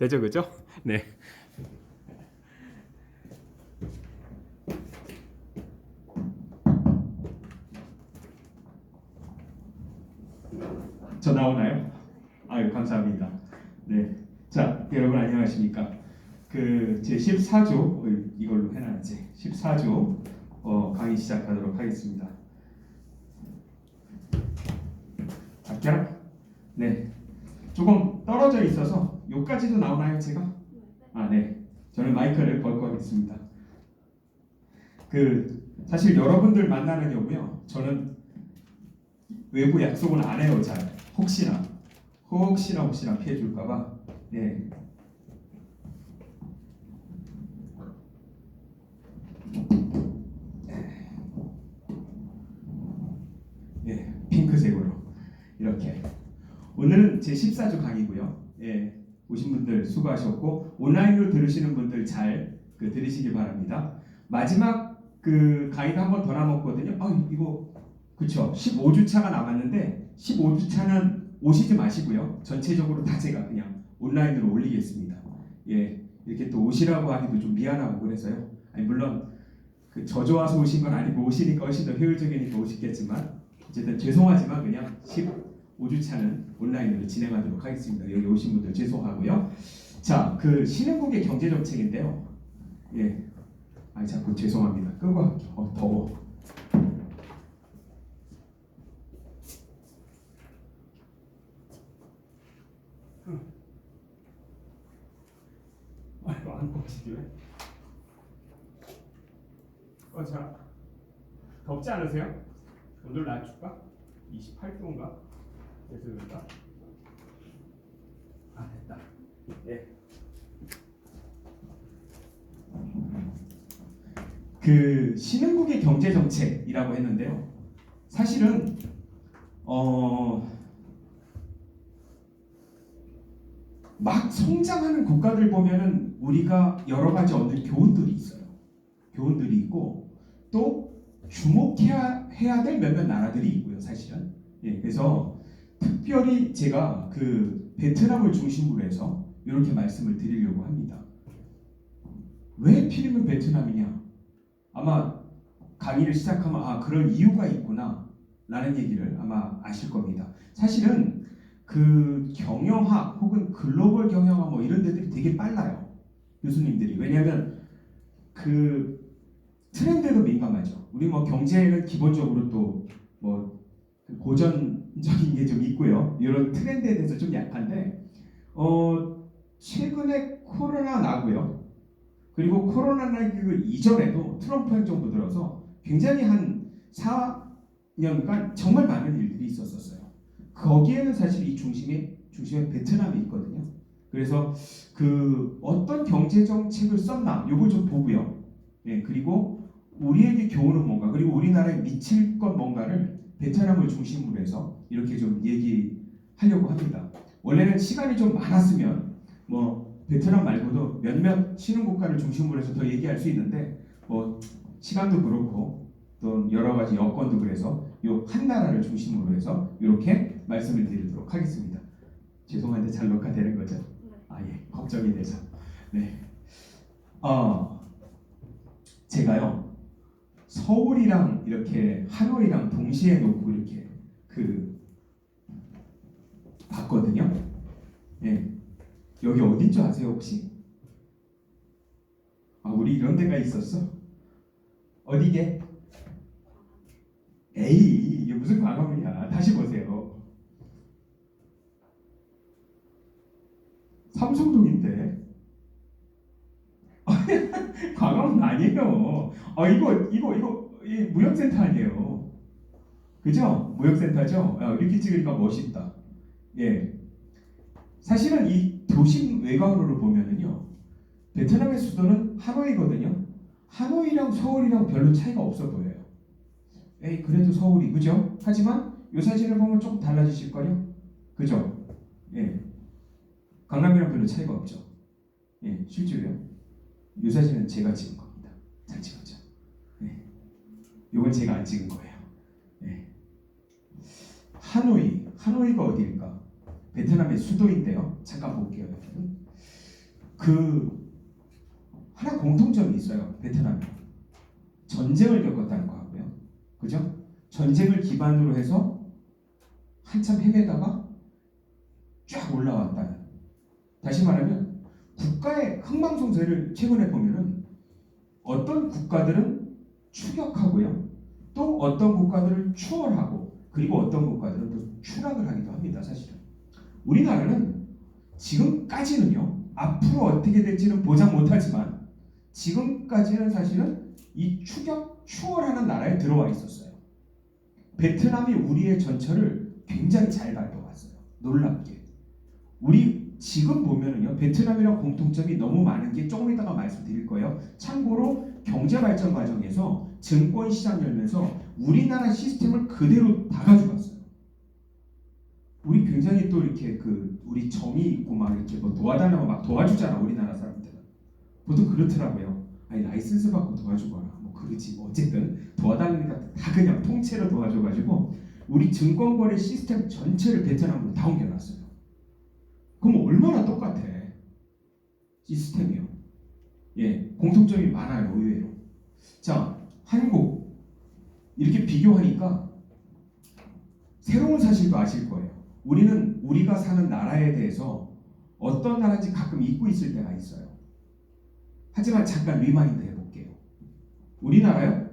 되죠, 그죠? 네. 저 나오나요? 아유, 감사합니다. 네. 자, 여러분 안녕하십니까? 제 14조 이걸로 해놔야지. 14조 강의 시작하도록 하겠습니다. 작게라? 네. 조금 떨어져 있어서 여기까지도 나오나요, 제가? 아, 네. 저는 마이크를 걸고 하겠습니다. 사실 여러분들 만나는 경우요. 저는 외부 약속은 안 해요, 잘. 혹시나 피해 줄까봐. 네. 네, 핑크색으로 이렇게. 오늘은 제 14주 강의고요. 예, 오신 분들 수고하셨고 온라인으로 들으시는 분들 잘 들으시기 바랍니다. 마지막 강의가 한 번 더 남았거든요. 이거 그쵸? 15주 차가 남았는데 15주 차는 오시지 마시고요. 전체적으로 다 제가 그냥 온라인으로 올리겠습니다. 예, 이렇게 또 오시라고 하기도 좀 미안하고 그래서요. 아니 물론 저 좋아서 오신 건 아니고 오시니까 훨씬 더 효율적이니까 오시겠지만 어쨌든 죄송하지만 그냥 15주 차는 온라인으로 진행하도록 하겠습니다. 여기 오신 분들 죄송하고요. 자, 신흥국의 경제정책인데요. 예, 자꾸 죄송합니다. 끄고 더워. 이거 안 꺼지지 왜? 자, 덥지 않으세요? 오늘 낮출까? 28도인가? 됐을까? 됐다. 예. 신흥국의 경제정책이라고 했는데요. 사실은 막 성장하는 국가들 보면은 우리가 여러 가지 얻는 교훈들이 있어요. 교훈들이 있고 또 주목해야 될 몇몇 나라들이 있고요, 사실은. 예, 그래서 특별히 제가 베트남을 중심으로 해서 이렇게 말씀을 드리려고 합니다. 왜 필이면 베트남이냐? 아마 강의를 시작하면 그런 이유가 있구나 라는 얘기를 아마 아실 겁니다. 사실은 경영학 혹은 글로벌 경영학 뭐 이런 데들이 되게 빨라요. 교수님들이. 왜냐하면 트렌드도 민감하죠. 우리 뭐 경제는 기본적으로 또 뭐 고전적인 게 좀 있고요. 이런 트렌드에 대해서 좀 약한데 최근에 코로나 나고요. 그리고 코로나19 이전에도 트럼프 행정부 들어서 굉장히 한 4년간 정말 많은 일들이 있었어요. 거기에는 사실 이 중심에 베트남이 있거든요. 그래서 어떤 경제 정책을 썼나 요걸 좀 보고요. 예, 그리고 우리에게 교훈은 뭔가, 그리고 우리나라에 미칠 것 뭔가를 베트남을 중심으로 해서 이렇게 좀 얘기하려고 합니다. 원래는 시간이 좀 많았으면 뭐 베트남 말고도 몇몇 신흥국가를 중심으로 해서 더 얘기할 수 있는데 뭐 시간도 그렇고 또 여러 가지 여건도 그래서 요 한 나라를 중심으로 해서 이렇게 말씀을 드리도록 하겠습니다. 죄송한데 잘 녹화되는 거죠? 예, 걱정이 돼서. 네. 제가요 서울이랑 이렇게 하노이랑 동시에 놓고 이렇게 봤거든요. 예. 여기 어딘 줄 아세요 혹시? 우리 이런 데가 있었어? 어디게? 에이, 이게 무슨 광화문이야. 다시 보세요. 삼성동인데. 광화문 아니에요. 이거 무역센터 아니에요. 그죠? 무역센터죠? 이렇게 찍으니까 멋있다. 예. 사실은 이 도심 외곽으로 보면은요, 베트남의 수도는 하노이거든요. 하노이랑 서울이랑 별로 차이가 없어 보여요. 그래도 서울이, 그죠? 하지만 이 사진을 보면 조금 달라지실 거요. 그죠? 예. 강남이랑 별로 차이가 없죠. 예, 실제로요. 이 사진은 제가 찍은 겁니다. 잘 찍었죠? 예. 이건 제가 안 찍은 거예요. 예. 하노이가 어디일까? 베트남의 수도인데요. 잠깐 볼게요. 그 하나 공통점이 있어요. 베트남이 전쟁을 겪었다는 거 같고요. 그죠? 전쟁을 기반으로 해서 한참 헤매다가 쫙 올라왔다는. 다시 말하면 국가의 흥망성쇠를 최근에 보면은 어떤 국가들은 추격하고요. 또 어떤 국가들은 추월하고 그리고 어떤 국가들은 또 추락을 하기도 합니다. 사실은. 우리나라는 지금까지는요. 앞으로 어떻게 될지는 보장 못하지만 지금까지는 사실은 이 추격, 추월하는 나라에 들어와 있었어요. 베트남이 우리의 전철을 굉장히 잘 밟아왔어요. 놀랍게. 우리 지금 보면은요. 베트남이랑 공통점이 너무 많은 게 조금 이따가 말씀드릴 거예요. 참고로 경제 발전 과정에서 증권 시장 열면서 우리나라 시스템을 그대로 다 가져갔어요. 우리 굉장히 또 이렇게 우리 정이 있고 막 이렇게 뭐 도와달라고 막 도와주잖아. 우리나라 사람들은 보통 그렇더라고요. 아니 라이센스 받고 도와주거나 뭐 그러지 뭐 어쨌든 도와달라니까 다 그냥 통째로 도와줘가지고 우리 증권거래 시스템 전체를 베트남으로 다 옮겨놨어요. 그럼 얼마나 똑같아 시스템이요. 예, 공통점이 많아요. 의외로. 자, 한국 이렇게 비교하니까 새로운 사실도 아실 거예요. 우리는 우리가 사는 나라에 대해서 어떤 나라인지 가끔 잊고 있을 때가 있어요. 하지만 잠깐 리마인드 해볼게요. 우리나라요?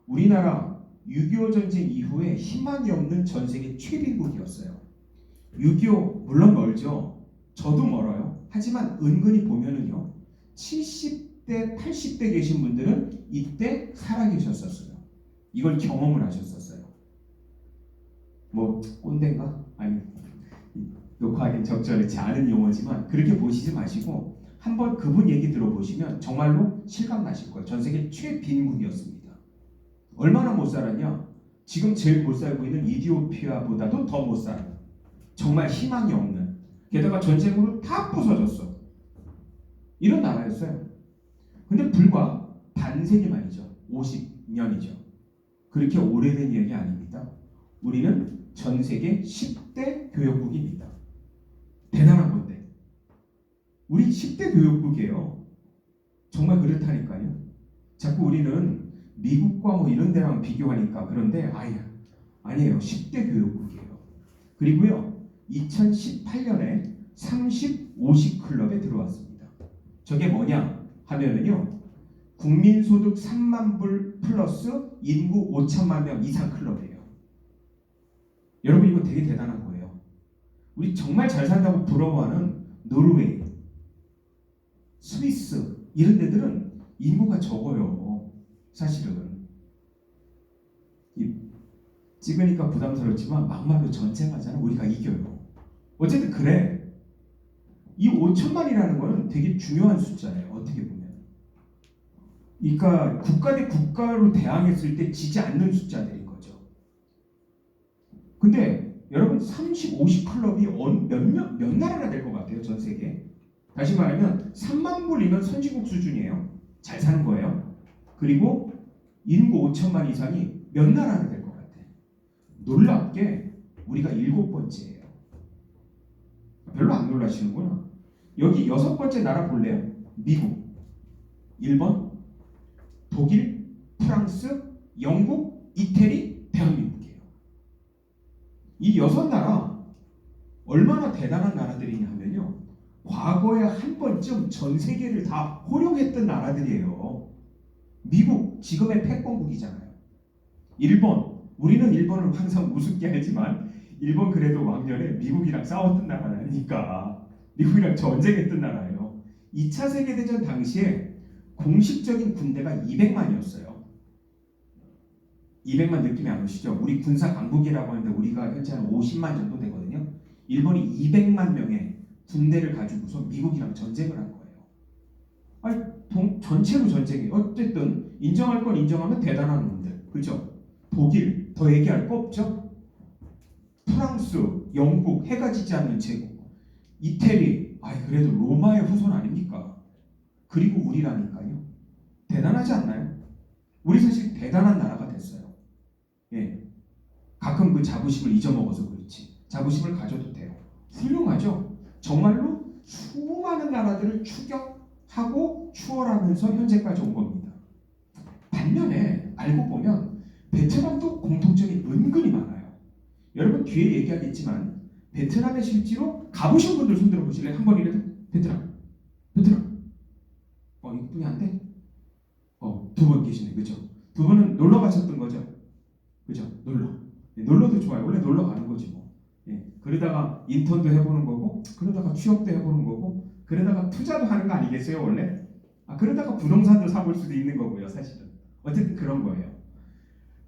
우리나라 6.25 전쟁 이후에 희망이 없는 전 세계 최빈국이었어요. 6.25 물론 멀죠. 저도 멀어요. 하지만 은근히 보면은요. 70대, 80대 계신 분들은 이때 살아계셨었어요. 이걸 경험을 하셨었어요. 뭐 꼰대인가? 아니 녹화하기 적절치 않은 용어지만 그렇게 보시지 마시고 한번 그분 얘기 들어보시면 정말로 실감 나실 거예요. 전 세계 최빈국이었습니다. 얼마나 못 살았냐? 지금 제일 못 살고 있는 이디오피아보다도 더 못 살아요. 정말 희망이 없는. 게다가 전쟁으로 다 부서졌어. 이런 나라였어요. 근데 불과 반세기만이죠. 50년이죠. 그렇게 오래된 이야기 아닙니다. 우리는 전 세계 10대 교역국입니다. 대단한 건데. 우리 10대 교역국이에요. 정말 그렇다니까요. 자꾸 우리는 미국과 뭐 이런 데랑 비교하니까 그런데 아니에요. 10대 교역국이에요. 그리고요. 2018년에 30, 50 클럽에 들어왔습니다. 저게 뭐냐 하면은요. 국민소득 3만 불 플러스 인구 5천만 명 이상 클럽이에요. 여러분 이거 되게 대단한 거예요. 우리 정말 잘 산다고 부러워하는 노르웨이, 스위스 이런 데들은 인구가 적어요. 사실은. 찍으니까 부담스럽지만 막말로 전쟁하잖아. 우리가 이겨요. 어쨌든 그래. 이 5천만이라는 거는 되게 중요한 숫자예요. 어떻게 보면. 그러니까 국가 대 국가로 대항했을 때 지지 않는 숫자들인 거죠. 근데 여러분 30, 50 클럽이 몇 나라나 될 것 같아요. 전 세계. 다시 말하면 3만 불이면 선진국 수준이에요. 잘 사는 거예요. 그리고 인구 5천만 이상이 몇 나라나 될 것 같아. 놀랍게 우리가 7번째예요. 별로 안 놀라시는구나. 여기 6번째 나라 볼래요? 미국, 일본, 독일, 프랑스, 영국, 이태리, 대한민국이에요. 이 6나라 얼마나 대단한 나라들이냐 하면요. 과거에 한 번쯤 전 세계를 다 호령했던 나라들이에요. 미국, 지금의 패권국이잖아요. 일본, 우리는 일본을 항상 우습게 하지만 일본 그래도 왕년에 미국이랑 싸웠던 나라니까 미국이랑 전쟁했던 나라예요. 2차 세계대전 당시에 공식적인 군대가 200만이었어요. 200만 느낌이 안 오시죠? 우리 군사 강국이라고 하는데 우리가 현재 한 50만 정도 되거든요. 일본이 200만 명의 군대를 가지고서 미국이랑 전쟁을 한 거예요. 아니, 전체로 전쟁이 어쨌든 인정할 건 인정하면 대단한 놈들. 그죠? 독일 더 얘기할 거 없죠? 프랑스, 영국 해가 지지 않는 제국, 이태리 그래도 로마의 후손 아닙니까? 그리고 우리라니까요. 대단하지 않나요? 우리 사실 대단한 나라가 됐어요. 예. 가끔 그 자부심을 잊어먹어서 그렇지. 자부심을 가져도 돼요. 훌륭하죠? 정말로 수많은 다른 나라들을 추격하고 추월하면서 현재까지 온 겁니다. 반면에 알고 보면 베트남도 공통점이 은근히 많아요. 여러분 뒤에 얘기하겠지만 베트남에 실제로 가보신 분들 손 들어보실래요? 한 번이라도? 베트남. 이분이 안 돼? 2번 계시네, 그죠? 2번은 놀러 가셨던 거죠, 그죠? 놀러도 좋아요. 원래 놀러 가는 거지 뭐. 그러다가 인턴도 해보는 거고, 그러다가 취업도 해보는 거고, 그러다가 투자도 하는 거 아니겠어요, 원래? 그러다가 부동산도 사볼 수도 있는 거고요, 사실은. 어쨌든 그런 거예요.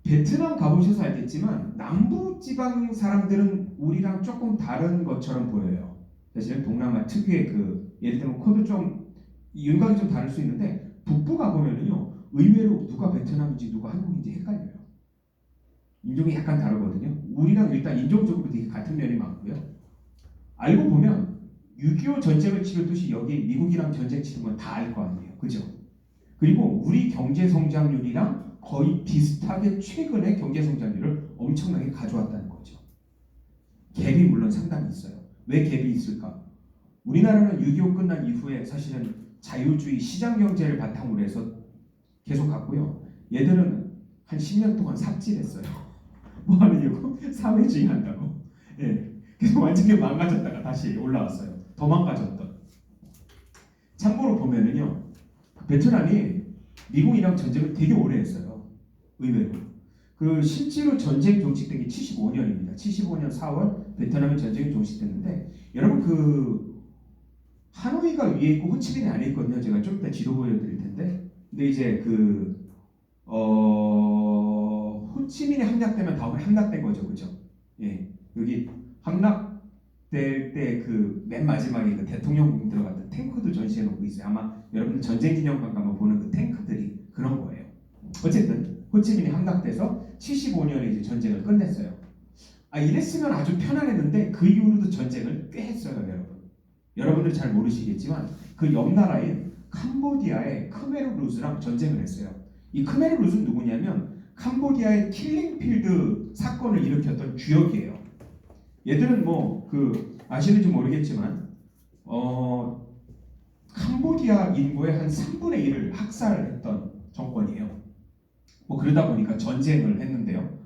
베트남 가보셔서 알겠지만 남부 지방 사람들은 우리랑 조금 다른 것처럼 보여요. 사실은 동남아 특유의 예를 들면 코드 좀 윤곽이 좀 다를 수 있는데 북부 가보면은요 의외로 누가 베트남인지 누가 한국인지 헷갈려요. 인종이 약간 다르거든요. 우리랑 일단 인종적으로 되게 같은 면이 많고요. 알고 보면 6.25 전쟁을 치렀듯이 여기 미국이랑 전쟁 치르면 다 알 거 아니에요, 그죠? 그리고 우리 경제 성장률이랑 거의 비슷하게 최근에 경제 성장률을 엄청나게 가져왔다는 거죠. 갭이 물론 상당히 있어요. 왜 갭이 있을까? 우리나라는 6.25 끝난 이후에 사실은 자유주의 시장 경제를 바탕으로 해서 계속 갔고요. 얘들은 한 10년 동안 삽질했어요. 뭐 하느냐고? 사회주의 한다고. 그래서 완전히 망가졌다가 다시 올라왔어요. 더 망가졌던. 참고로 보면은요, 베트남이 미국이랑 전쟁을 되게 오래 했어요. 의외로. 실제로 전쟁 종식된 게 75년입니다. 75년 4월 베트남의 전쟁이 종식됐는데 여러분 하노이가 위에 있고 호치민이 아래 있거든요. 제가 좀 이따 지도 보여드릴 텐데 근데 이제 호치민이 함락되면 다음에 함락된 거죠. 그죠? 여기 함락될 때 맨 마지막에 대통령 들어갔던 탱크도 전시해 놓고 있어요. 아마 여러분들 전쟁 기념관 가면 보는 그 탱크들이 그런 거예요. 어쨌든 호치민이 함락돼서 75년에 이제 전쟁을 끝냈어요. 이랬으면 아주 편안했는데 그 이후로도 전쟁을 꽤 했어요, 여러분. 여러분들 잘 모르시겠지만 그 옆 나라인 캄보디아의 크메르 루즈랑 전쟁을 했어요. 이 크메르 루즈는 누구냐면 캄보디아의 킬링필드 사건을 일으켰던 주역이에요. 얘들은 아시는지 모르겠지만 캄보디아 인구의 한 3분의 1을 학살했던 정권이에요. 그러다 보니까 전쟁을 했는데요.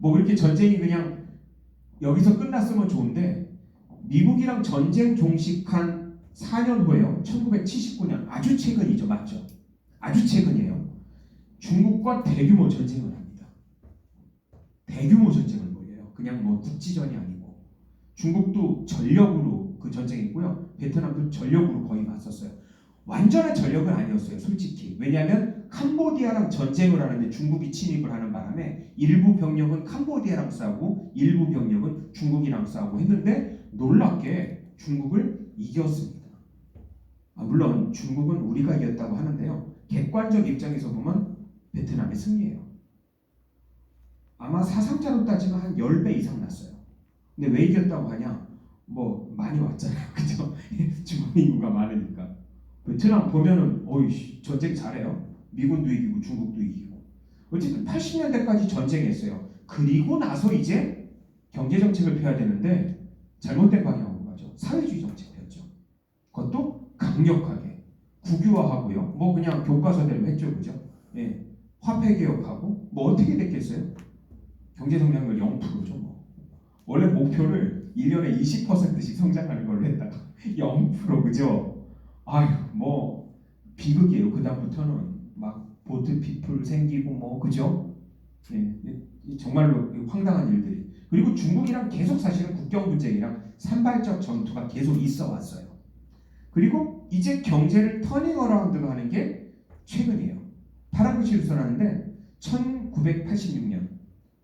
그렇게 전쟁이 그냥 여기서 끝났으면 좋은데 미국이랑 전쟁 종식한 4년 후에요. 1979년 아주 최근이죠. 맞죠? 아주 최근이에요. 중국과 대규모 전쟁을 합니다. 대규모 전쟁을 벌여요. 그냥 국지전이 아니고 중국도 전력으로 그 전쟁했고요. 베트남도 전력으로 거의 맞섰어요. 완전한 전력은 아니었어요. 솔직히. 왜냐하면 캄보디아랑 전쟁을 하는데 중국이 침입을 하는 바람에 일부 병력은 캄보디아랑 싸우고 일부 병력은 중국이랑 싸우고 했는데 놀랍게 중국을 이겼습니다. 물론 중국은 우리가 이겼다고 하는데요. 객관적 입장에서 보면 베트남의 승리예요. 아마 사상자로 따지면 한 10배 이상 났어요. 근데 왜 이겼다고 하냐? 많이 왔잖아요. 그죠? 중국 인구가 많으니까. 베트남 보면은 전쟁 잘해요. 미군도 이기고 중국도 이기고. 어쨌든 80년대까지 전쟁했어요. 그리고 나서 이제 경제 정책을 펴야 되는데 잘못된 방향으로 가죠. 사회주의 정책 폈죠. 그것도 강력하게 국유화하고요. 그냥 교과서대로 했죠, 그죠? 화폐 개혁하고 어떻게 됐겠어요? 경제 성장률 0%죠. 원래 목표를 1년에 20%씩 성장하는 걸로 했다가 0% 그죠? 비극이에요. 그다음부터는 보트 피플 생기고 그죠? 정말로 황당한 일들이. 그리고 중국이랑 계속 사실은 국경 분쟁이랑 산발적 전투가 계속 있어 왔어요. 그리고 이제 경제를 터닝 어라운드로 하는 게 최근이에요. 파란 글씨로 써놨는데 1986년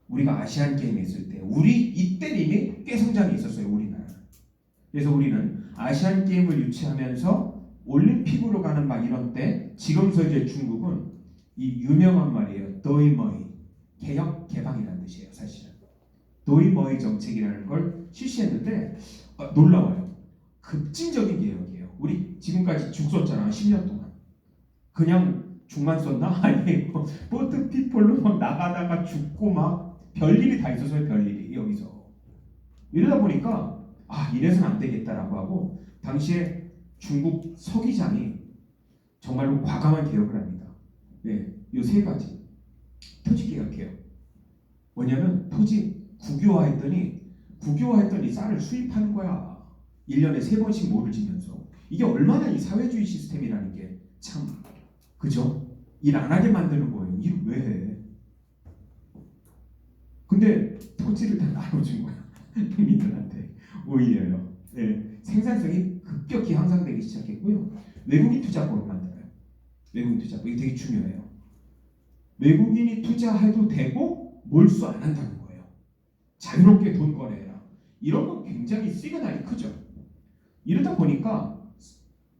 우리가 아시안 게임 했을 때 이때 이미 꽤 성장이 있었어요. 우리나라. 그래서 우리는 아시안 게임을 유치하면서 올림픽으로 가는 이런 때 지금서 이제 중국은 이 유명한 말이에요. 도이머이 개혁 개방이라는 뜻이에요. 사실은 도이머이 정책이라는 걸 실시했는데 놀라워요. 급진적인 개혁이에요. 우리 지금까지 죽 썼잖아. 10년 동안. 그냥 죽만 썼나? 아니 보트 피플로 나가다가 죽고 별일이 다 있었어요. 별일이 여기서. 이러다 보니까 이래서는 안 되겠다라고 하고 당시에 중국 서기장이 정말로 과감한 개혁을 합니다. 네, 이 세 가지 토지 개혁해요. 뭐냐면 토지 국유화했더니 쌀을 수입하는 거야. 1년에 3번씩 모를 지면서. 이게 얼마나 이 사회주의 시스템이라는 게 참 그죠? 일 안 하게 만드는 거예요. 일을 왜 해? 근데 토지를 다 나눠준 거야. 국민들한테 오히려요. 네, 생산성이 급격히 향상되기 시작했고요. 외국인 투자법을 만들어요. 외국인 투자법 이게 되게 중요해요. 외국인이 투자해도 되고 몰수 안 한다는 거예요. 자유롭게 돈 거래해라. 이런 건 굉장히 시그널이 크죠. 이러다 보니까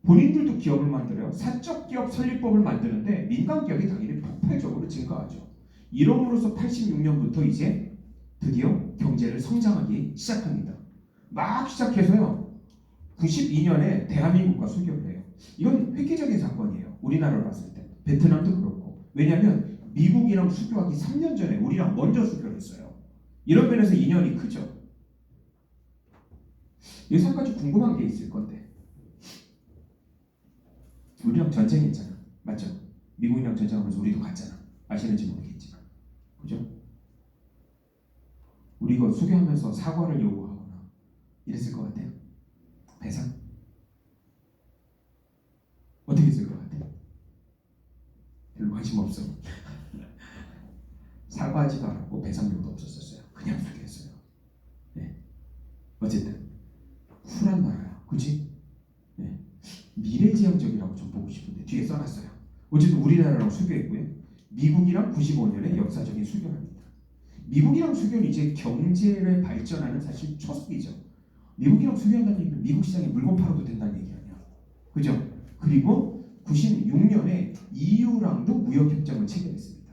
본인들도 기업을 만들어요. 사적 기업 설립법을 만드는데 민간 기업이 당연히 폭발적으로 증가하죠. 이러므로서 86년부터 이제 드디어 경제를 성장하기 시작합니다. 막 시작해서요. 92년에 대한민국과 수교를 해요. 이건 획기적인 사건이에요. 우리나라로 봤을 때. 베트남도 그렇고. 왜냐하면 미국이랑 수교하기 3년 전에 우리랑 먼저 수교를 했어요. 이런 면에서 인연이 크죠. 여기서 한 가지 궁금한 게 있을 건데 우리랑 전쟁했잖아. 맞죠? 미국이랑 전쟁하면서 우리도 갔잖아. 아시는지 모르겠지만. 그죠? 우리 이거 수교하면서 사과를 요구하거나 이랬을 것 같아요. 배상? 어떻게 했을 것 같아요? 별로 관심 없어. 사과하지도 않았고 배상 요구도 없었어요. 그냥 수교했어요. 네. 어쨌든 쿨한 나라야. 그치? 네. 미래지향적이라고 좀 보고 싶은데 뒤에 써놨어요. 어쨌든 우리나라랑 수교했고요. 미국이랑 95년에 역사적인 수교를 합니다. 미국이랑 수교는 이제 경제를 발전하는 사실 초석이죠. 미국이랑 수교한다는 얘기는 미국 시장에 물건 팔아도 된다는 얘기 아니야. 그죠? 그리고 96년에 EU랑도 무역협정을 체결했습니다.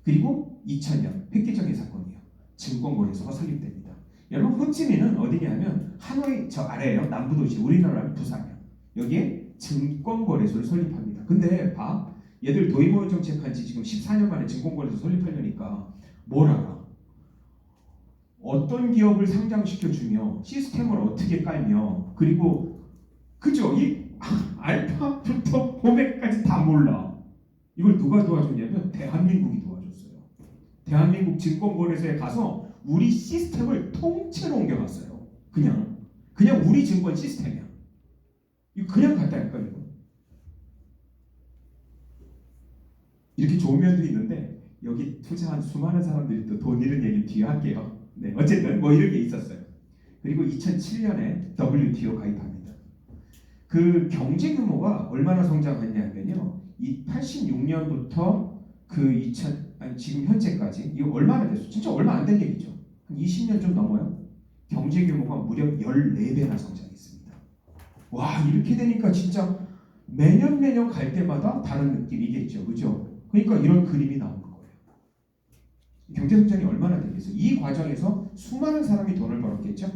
그리고 2000년 획기적인 사건이에요. 증권거래소가 설립됩니다. 여러분 호치민은 어디냐면 하노이 저 아래에요. 남부도시 우리나라는 부산이야. 여기에 증권거래소를 설립합니다. 근데 봐. 얘들 도이모 정책한 지 지금 14년 만에 증권거래소 설립하려니까 뭘 알아? 어떤 기업을 상장시켜주며 시스템을 어떻게 깔며 그리고 그죠? 이 알파부터 오메가까지 다 몰라. 이걸 누가 도와줬냐면 대한민국이 도와줬어요. 대한민국 증권거래소에 가서 우리 시스템을 통째로 옮겨갔어요. 그냥 우리 증권 시스템이야. 이거 그냥 갔다니까요. 이렇게 좋은 면도 있는데 여기 투자한 수많은 사람들이 또 돈 잃은 얘기 뒤에 할게요. 네, 어쨌든 뭐 이런 게 있었어요. 그리고 2007년에 WTO 가입합니다. 그 경제 규모가 얼마나 성장했냐면요. 이 86년부터 지금 현재까지 이거 얼마나 됐어? 진짜 얼마 안 된 얘기죠. 한 20년 좀 넘어요. 경제 규모가 무려 14배나 성장했습니다. 와, 이렇게 되니까 진짜 매년 갈 때마다 다른 느낌이겠죠. 그죠? 그러니까 이런 그림이 나오는 거예요. 경제 성장이 얼마나 되겠어요? 이 과정에서 수많은 사람이 돈을 벌었겠죠?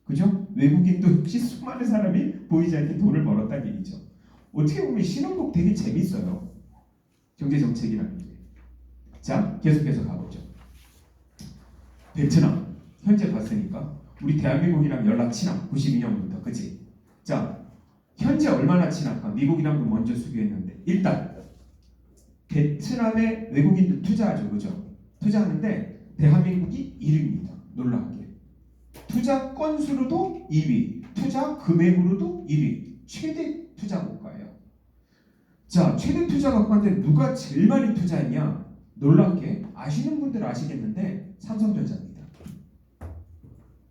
그죠? 외국인도 역시 수많은 사람이 보이지 않게 돈을 벌었다는 얘기죠. 어떻게 보면 신흥국 되게 재밌어요. 경제 정책이라는 게. 자, 계속해서 가보죠. 베트남 현재 봤으니까 우리 대한민국이랑 연락 친함. 92년부터 그치? 자, 현재 얼마나 친할까? 미국이랑도 먼저 수교했는데 일단 베트남에 외국인들 투자하죠. 그죠? 투자하는데 대한민국이 1위입니다. 놀랍게. 투자 건수로도 2위, 투자 금액으로도 2위. 최대 투자 국가예요. 자, 최대 투자 국가인데 누가 제일 많이 투자했냐? 놀랍게 아시는 분들 아시겠는데 삼성전자입니다.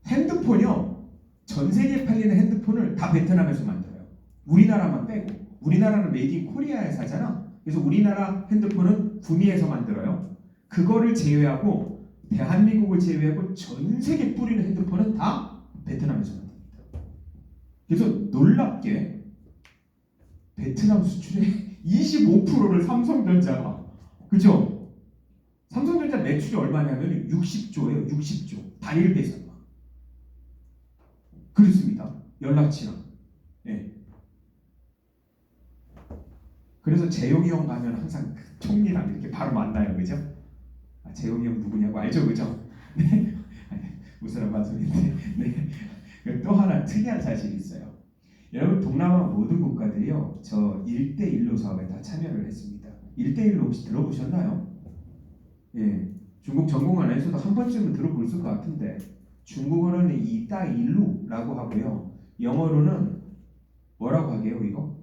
핸드폰이요. 전 세계에 팔리는 핸드폰을 다 베트남에서 만들어요. 우리나라만 빼고. 우리나라는 메이드 인 코리아에서 하잖아. 그래서 우리나라 핸드폰은 구미에서 만들어요. 그거를 제외하고 대한민국을 제외하고 전 세계 뿌리는 핸드폰은 다 베트남에서 만듭니다. 그래서 놀랍게 베트남 수출의 25%를 삼성전자가 그죠? 삼성전자 매출이 얼마냐면 60조예요. 60조. 단일 배상만. 그렇습니다. 연락처랑. 네. 그래서 재용이 형 가면 항상 그 총리랑 이렇게 바로 만나요. 그죠? 아, 재용이 형 누구냐고 알죠? 그죠? 네. 무슨 말씀인데. 네. 또 하나 특이한 사실이 있어요. 여러분 동남아 모든 국가들이요 저 1대1로 사업에 다 참여를 했습니다. 1대1로 혹시 들어보셨나요? 예, 중국 전공 안에서도 한 번쯤은 들어볼 것 같은데 중국어로는 이따일루라고 하고요. 영어로는 뭐라고 하게요 이거?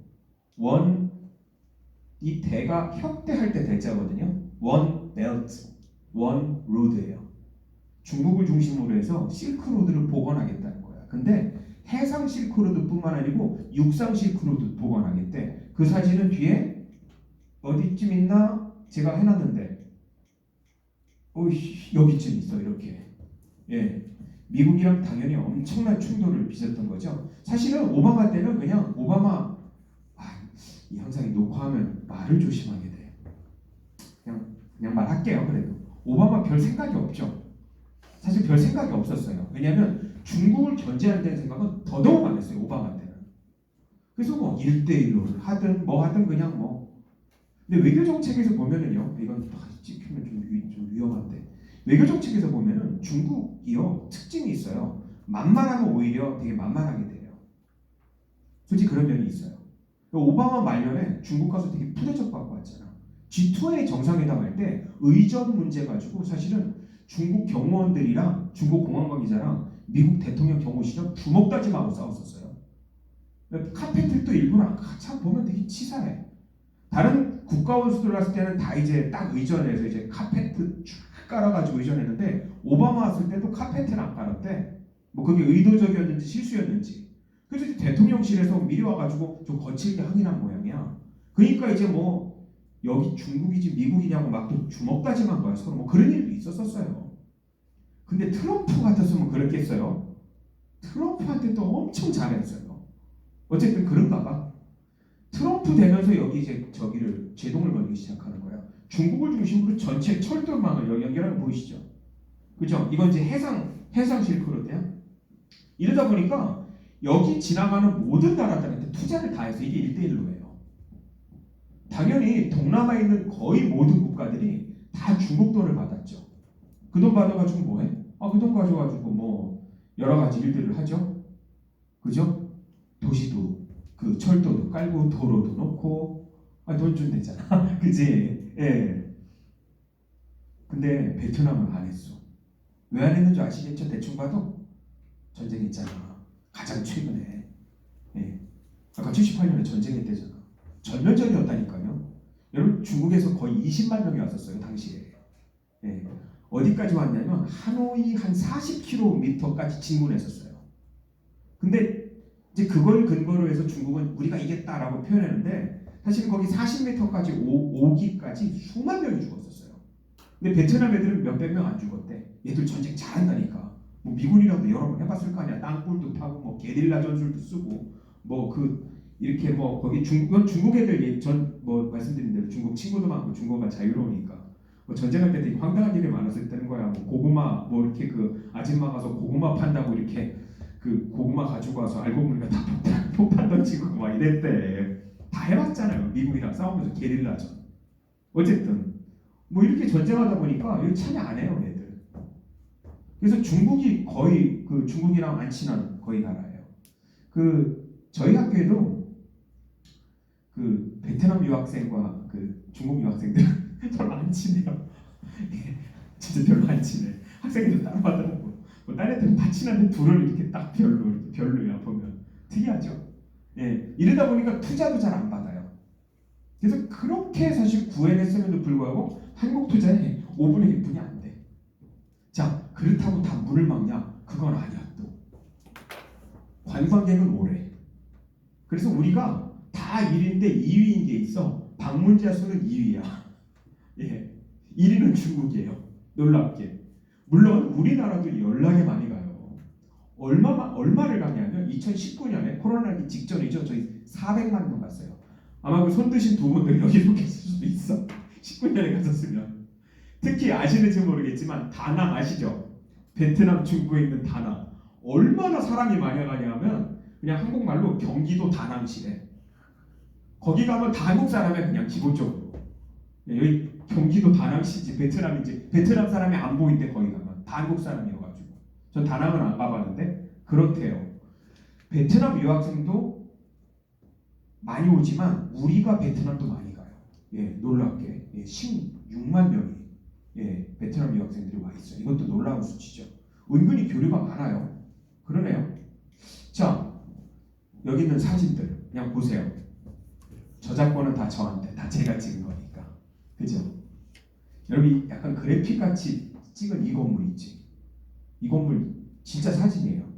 원, 이 대가 협대할 때 대자거든요. 원 벨트, 원 로드예요. 중국을 중심으로 해서 실크로드를 복원하겠다는 거야. 근데 해상 실크로드뿐만 아니고 육상 실크로드 복원하겠대. 그 사진은 뒤에 어디쯤 있나? 제가 해놨는데 여기쯤 있어 이렇게. 예, 미국이랑 당연히 엄청난 충돌을 빚었던 거죠. 사실은 오바마 때는 그냥 오바마 이 영상이 녹화하면 말을 조심하게 돼. 그냥 말할게요. 그래도 오바마 별 생각이 없죠. 사실 별 생각이 없었어요. 왜냐하면 중국을 견제한다는 생각은 더더욱 안 했어요. 오바마 때는. 그래서 뭐 1대1로 하든 뭐 하든 그냥 뭐. 근데 외교 정책에서 보면은요. 이건 찍히면 좀 위험한데. 외교 정책에서 보면은 중국이요 특징이 있어요. 만만하면 오히려 되게 만만하게 돼요. 솔직히 그런 면이 있어요. 오바마 말년에 중국 가서 되게 푸대접 받고 왔잖아. G2A 정상회담 할 때 의전 문제 가지고 사실은 중국 경호원들이랑 중국 공안 관계자랑 미국 대통령 경호실은 주먹 다짐하고 싸웠었어요. 카페들도 일부러 참 보면 되게 치사해. 다른 국가 원수들 갔을 때는 다 이제 딱 의전해서 이제 카페트 쫙 깔아가지고 의전했는데 오바마 왔을 때도 카페트는 안 깔았대. 뭐 그게 의도적이었는지 실수였는지. 그래서 이제 대통령실에서 미리 와가지고 좀 거칠게 항의한 모양이야. 그러니까 이제 뭐 여기 중국이지 미국이냐고 막 또 주먹 다짐한 거야 서로. 뭐 그런 일도 있었어요. 근데 트럼프 같았으면 그랬겠어요? 트럼프한테 또 엄청 잘했어요. 어쨌든 그런가 봐. 트럼프 되면서 여기 이제 저기를 제동을 걸기 시작하는 거야. 중국을 중심으로 전체 철도망을 여기 연결하는 거 보이시죠? 그죠? 이건 이제 해상 실크로드야. 이러다 보니까 여기 지나가는 모든 나라들한테 투자를 다 해서 이게 1대1로 해요. 당연히 동남아에 있는 거의 모든 국가들이 다 중국 돈을 받았죠. 그 돈 받아가지고 뭐해? 그 돈 가져가지고 뭐 여러 가지 일들을 하죠. 그죠? 도시도 그 철도도 깔고 도로도 놓고 돈 준대잖아. 그지? 예. 근데 베트남은 안 했어. 왜 안 했는지 아시겠죠? 대충 봐도 전쟁했잖아. 가장 최근에. 예. 아까 78년에 전쟁했대잖아. 전면전이었다니까요. 여러분 중국에서 거의 20만 명이 왔었어요 당시에. 예. 어디까지 왔냐면 하노이 한 40km까지 진군했었어요. 근데 이제 그걸 근거로 해서 중국은 우리가 이겼다라고 표현했는데 사실 거기 40m까지 오기까지 수만 명이 죽었었어요. 근데 베트남 애들은 몇백 명 안 죽었대. 얘들 전쟁 잘한다니까. 뭐 미군이라도 여러 번 해봤을 거 아니야. 땅굴도 파고 뭐 게릴라 전술도 쓰고 뭐 이렇게 뭐 거기 중국 애들 전 뭐 말씀드린 대로 중국 친구도 많고 중국어가 자유로우니까 뭐 전쟁할 때 되게 황당한 일이 많았었다는 거야. 뭐 고구마 뭐 이렇게 그 아줌마 가서 고구마 판다고 이렇게 그 고구마 가지고 와서 알고 보니까 다 폭탄 던지고 막 이랬대. 다 해봤잖아요. 미국이랑 싸우면서 게릴라전. 어쨌든 뭐 이렇게 전쟁하다 보니까 이거 참여 안 해요 애들. 그래서 중국이 거의 그 중국이랑 안 친한 거의 나라예요. 그 저희 학교에도 그 베트남 유학생과 그 중국 유학생들은 별로 안 친해요. 진짜 별로 안 친해. 학생들도 따로 하더라고. 뭐 다른 애들은 다 친한데 둘을 이렇게 딱 별로야 보면 특이하죠. 예, 이러다 보니까 투자도 잘 안 받아요. 그래서 그렇게 사실 구해냈음에도 불구하고 한국 투자에 5분의 1분이 안 돼. 자, 그렇다고 다 문을 막냐? 그건 아니야 또. 관광객은 오래. 그래서 우리가 다 1위인데 2위인 게 있어. 방문자 수는 2위야. 예, 1위는 중국이에요. 놀랍게. 물론 우리나라도 연락이 많이 가요. 얼마를 가냐면 2019년에 코로나기 직전이죠. 저희 400만 명 갔어요. 아마 그 손 드신 두 분들 여기도 계실 수도 있어. 19년에 갔었으면. 특히 아시는지 모르겠지만 다낭 아시죠? 베트남 중부에 있는 다낭. 얼마나 사람이 많이 가냐면 그냥 한국말로 경기도 다낭시래. 거기 가면 다 한국 사람이야 그냥 기본적으로. 여기 경기도 다낭시지 베트남인지 베트남 사람이 안 보이는데 거기 가면 다 한국 사람이어가지고 전 다낭은 안 가봤는데 그렇대요. 베트남 유학생도 많이 오지만 우리가 베트남도 많이 가요. 예, 놀랍게 16만 명이 베트남 유학생들이 와 있어요. 이것도 놀라운 수치죠. 은근히 교류가 많아요. 그러네요. 자, 여기 있는 사진들 그냥 보세요. 저작권은 다 저한테, 다 제가 찍은 거니까. 그죠? 여러분 약간 그래픽 같이 찍은 이 건물 있지? 이 건물 진짜 사진이에요.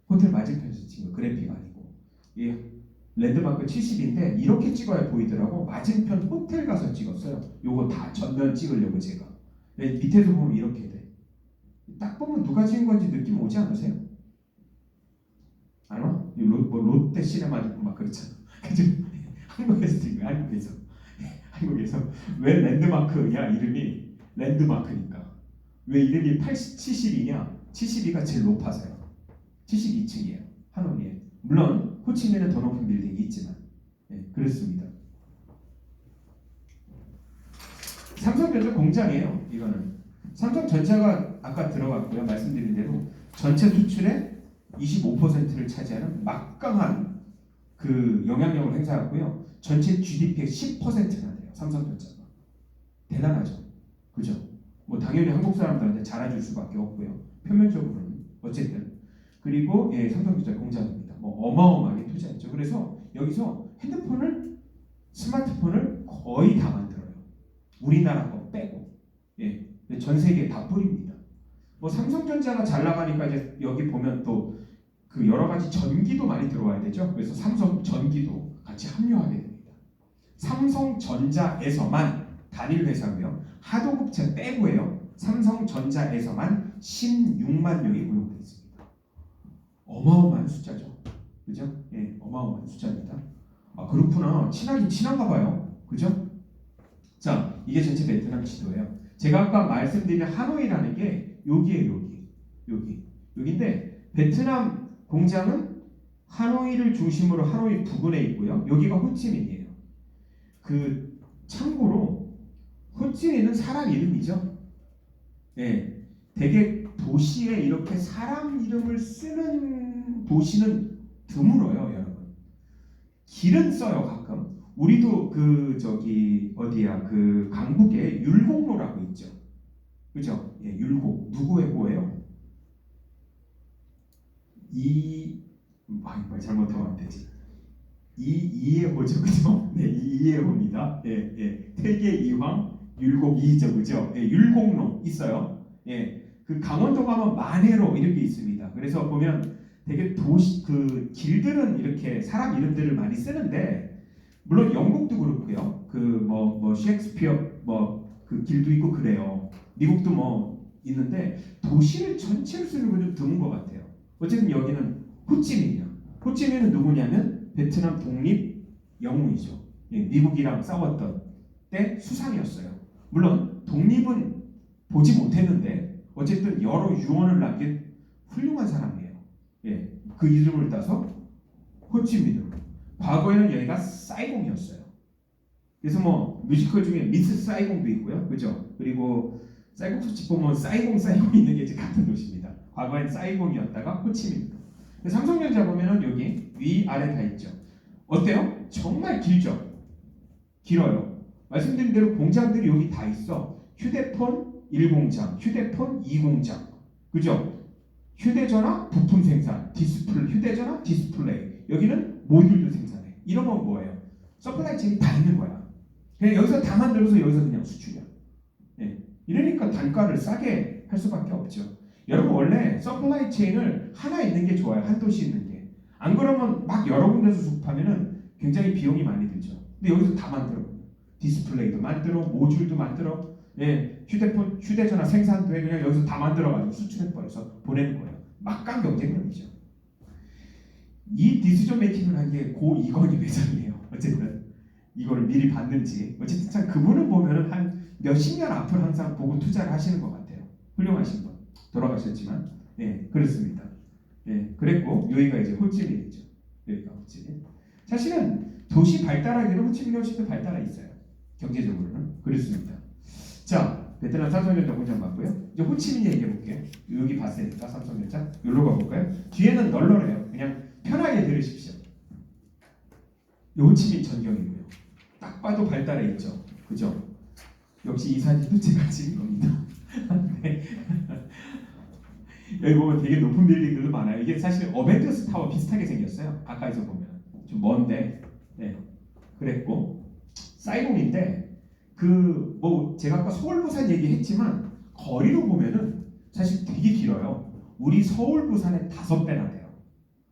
호텔 맞은편에서 찍은 거, 그래픽 아니고. 예, 랜드마크 70인데 이렇게 찍어야 보이더라고. 맞은편 호텔 가서 찍었어요. 요거 다 전면 찍으려고 제가. 네, 밑에서 보면 이렇게 돼. 딱 보면 누가 찍은 건지 느낌 오지 않으세요? 안 와? 뭐 롯데 시네마 듣고 막 그렇잖아. 그죠? 한국에서 찍은 거야. 한국에서 왜 랜드마크냐? 이름이 랜드마크니까. 왜 이름이 70이냐? 72가 제일 높아서요. 72층이에요. 하노이에. 물론 호치민은 더 높은 빌딩이 있지만 그렇습니다. 삼성전자 공장이에요. 이거는 삼성전자가 아까 들어갔고요. 말씀드린 대로 전체 수출의 25%를 차지하는 막강한 그 영향력을 행사하고요. 전체 GDP의 10%나 돼요. 삼성전자가. 대단하죠. 그죠? 뭐 당연히 한국 사람들한테 잘해줄 수밖에 없고요. 표면적으로는 어쨌든. 그리고 삼성전자 공장입니다. 뭐 어마어마하게 투자했죠. 그래서 여기서 핸드폰을, 스마트폰을 거의 다 만들어요. 우리나라 거 빼고. 전 세계에 다 뿌립니다. 뭐 삼성전자가 잘 나가니까 이제 여기 보면 또 그 여러 가지 전기도 많이 들어와야 되죠. 그래서 삼성 전기도 같이 합류하게 됩니다. 삼성전자에서만 단일 회사고요. 하도급체 빼고요. 삼성전자에서만 16만 명이 고용돼 있습니다. 어마어마한 숫자죠. 그죠? 어마어마한 숫자입니다. 아, 그렇구나. 친하긴 친한가 봐요. 그죠? 자, 이게 전체 베트남 지도예요. 제가 아까 말씀드린 하노이라는 게 여기에요. 여기인데 베트남 공장은 하노이를 중심으로 하노이 부근에 있고요. 여기가 호치민이에요. 그 참고로 호치민은 사람 이름이죠. 되게 도시에 이렇게 사람 이름을 쓰는 도시는 드물어요, 여러분. 길은 써요, 가끔. 우리도 그 그 강북에 율곡로라고 있죠. 그죠? 율곡. 누구의 호예요? 말 잘못하면 안 되지. 이해호죠, 그죠? 이해호입니다. 태계 이황 율곡 이죠, 그죠? 율곡로 있어요. 그 강원도 가면 만해로 이렇게 있습니다. 그래서 보면 되게 도시 그 길들은 이렇게 사람 이름들을 많이 쓰는데 물론 영국도 그렇고요. 그 뭐 셰익스피어 그 길도 있고 그래요. 미국도 뭐 있는데 도시를 전체를 쓰는 건 좀 드문 것 같아요. 어쨌든 여기는 호치민이야. 호치민은 누구냐면 베트남 독립 영웅이죠. 미국이랑 싸웠던 때 수상이었어요. 물론 독립은 보지 못했는데 어쨌든 여러 유언을 남긴 훌륭한 사람이에요. 그 이름을 따서 호치민으로. 과거에는 여기가 사이공이었어요. 그래서 뭐 뮤지컬 중에 미스 사이공도 있고요, 그죠? 그리고 쌀국수집 보면 사이공 있는 게 이제 같은 도시입니다. 과거엔 사이공이었다가 호치민. 삼성전자 보면은 여기 위 아래 다 있죠. 어때요? 정말 길죠? 길어요. 말씀드린 대로 공장들이 여기 다 있어. 휴대폰 1공장, 휴대폰 2공장, 그죠? 휴대전화 부품 생산, 휴대전화 디스플레이. 여기는 모듈도 생산해. 이런 건 뭐예요? 서플라이 체인이 다 있는 거야. 그냥 여기서 다 만들어서 여기서 그냥 수출이야. 이러니까 단가를 싸게 할 수밖에 없죠. 여러분 원래 서플라이 체인을 하나 있는 게 좋아요. 한 도시 있는 게. 안 그러면 막 여러 군데서 수급하면은 굉장히 비용이 많이 들죠. 근데 여기서 다 만들어. 디스플레이도 만들어, 모듈도 만들어. 휴대폰, 휴대전화 생산도 해. 그냥 여기서 다 만들어가지고 수출해버려서 보내는 거예요. 막강 경쟁력이죠. 이 디시전 메이킹을 한 게 고 이건희 회장이에요. 어쨌든 이거를 미리 봤는지. 어쨌든 참 그분을 보면은 한 몇십 년 앞을 항상 보고 투자를 하시는 것 같아요. 훌륭하신 분. 돌아가셨지만, 그렇습니다. 그랬고 여기가 이제 호치민이죠. 여기가 호치민. 사실은 도시 발달하기는 호치민이 훨씬 더 발달해 있어요. 경제적으로는 그렇습니다. 자, 베트남 삼성전자 공장 봤고요. 이제 호치민 얘기해 볼게요. 여기 봤으니까 삼성전자 여기로 가볼까요? 뒤에는 널널해요. 그냥 편하게 들으십시오. 호치민 전경이고요. 딱 봐도 발달해 있죠. 그죠? 역시 이 사진도 제가 찍은 겁니다. 네. 여기 보면 되게 높은 빌딩들도 많아요. 이게 사실 어벤져스 타워 비슷하게 생겼어요. 가까이서 보면 좀 먼데, 네, 그랬고 사이공인데 그 뭐 제가 아까 서울 부산 얘기했지만 거리로 보면은 사실 되게 길어요. 우리 서울 부산의 5배나 돼요.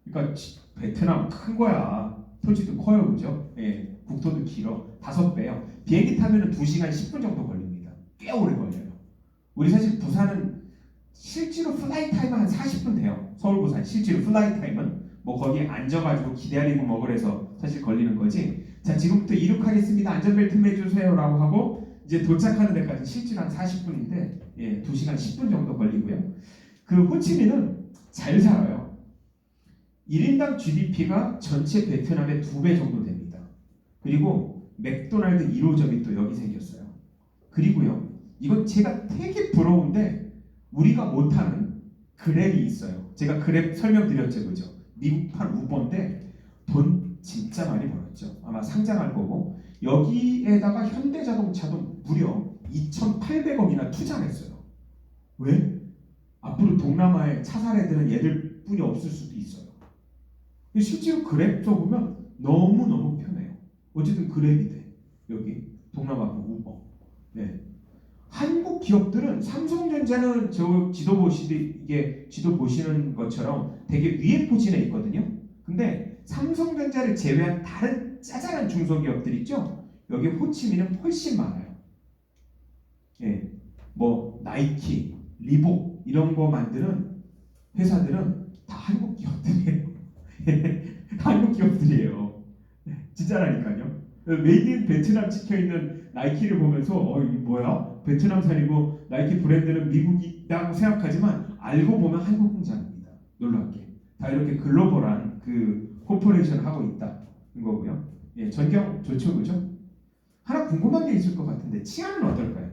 그러니까 베트남 큰 거야. 토지도 커요, 그죠? 예, 국토도 길어. 5배요. 비행기 타면은 2시간 10분 정도 걸립니다. 꽤 오래 걸려요. 우리 사실 부산은 실제로 플라이 타임은 한 40분 돼요. 서울 부산 실제로 플라이 타임은 뭐 거기에 앉아가지고 기다리고 뭐 그래서 사실 걸리는 거지. 자, 지금부터 이륙하겠습니다. 안전벨트 매주세요라고 하고 이제 도착하는 데까지 실제로 한 40분인데 예, 2시간 10분 정도 걸리고요. 그 호치민은 잘 살아요. 1인당 GDP가 전체 베트남의 2배 정도 됩니다. 그리고 맥도날드 1호점이 또 여기 생겼어요. 그리고요, 이건 제가 되게 부러운데 우리가 못하는 그랩이 있어요. 제가 그랩 설명드렸죠, 그죠? 미국판 우버인데 돈 진짜 많이 벌었죠. 아마 상장할 거고 여기에다가 현대자동차도 무려 2,800억이나 투자를 했어요. 왜? 앞으로 동남아에 차 살 애들은 얘들뿐이 없을 수도 있어요. 실제로 그랩 써보면 너무너무 편해요. 어쨌든 그랩이 돼. 여기 동남아 우버. 네. 한국 기업들은 삼성전자는 저 지도 이게 지도 보시는 것처럼 되게 위에 포진해 있거든요. 근데 삼성전자를 제외한 다른 짜잘한 중소기업들 있죠. 여기 호치민은 훨씬 많아요. 예, 뭐 나이키, 리복 이런 거 만드는 회사들은 다 한국 기업들이에요. 한국 기업들이에요. 진짜라니까요. 메이드 인 베트남 찍혀 있는 나이키를 보면서 이게 뭐야? 베트남산이고 나이키 브랜드는 미국이라고 생각하지만 알고 보면 한국 공장입니다. 놀랍게 다 이렇게 글로벌한 그 코퍼레이션을 하고 있다는 거고요. 예, 전경 좋죠, 그죠? 하나 궁금한 게 있을 것 같은데 치안은 어떨까요?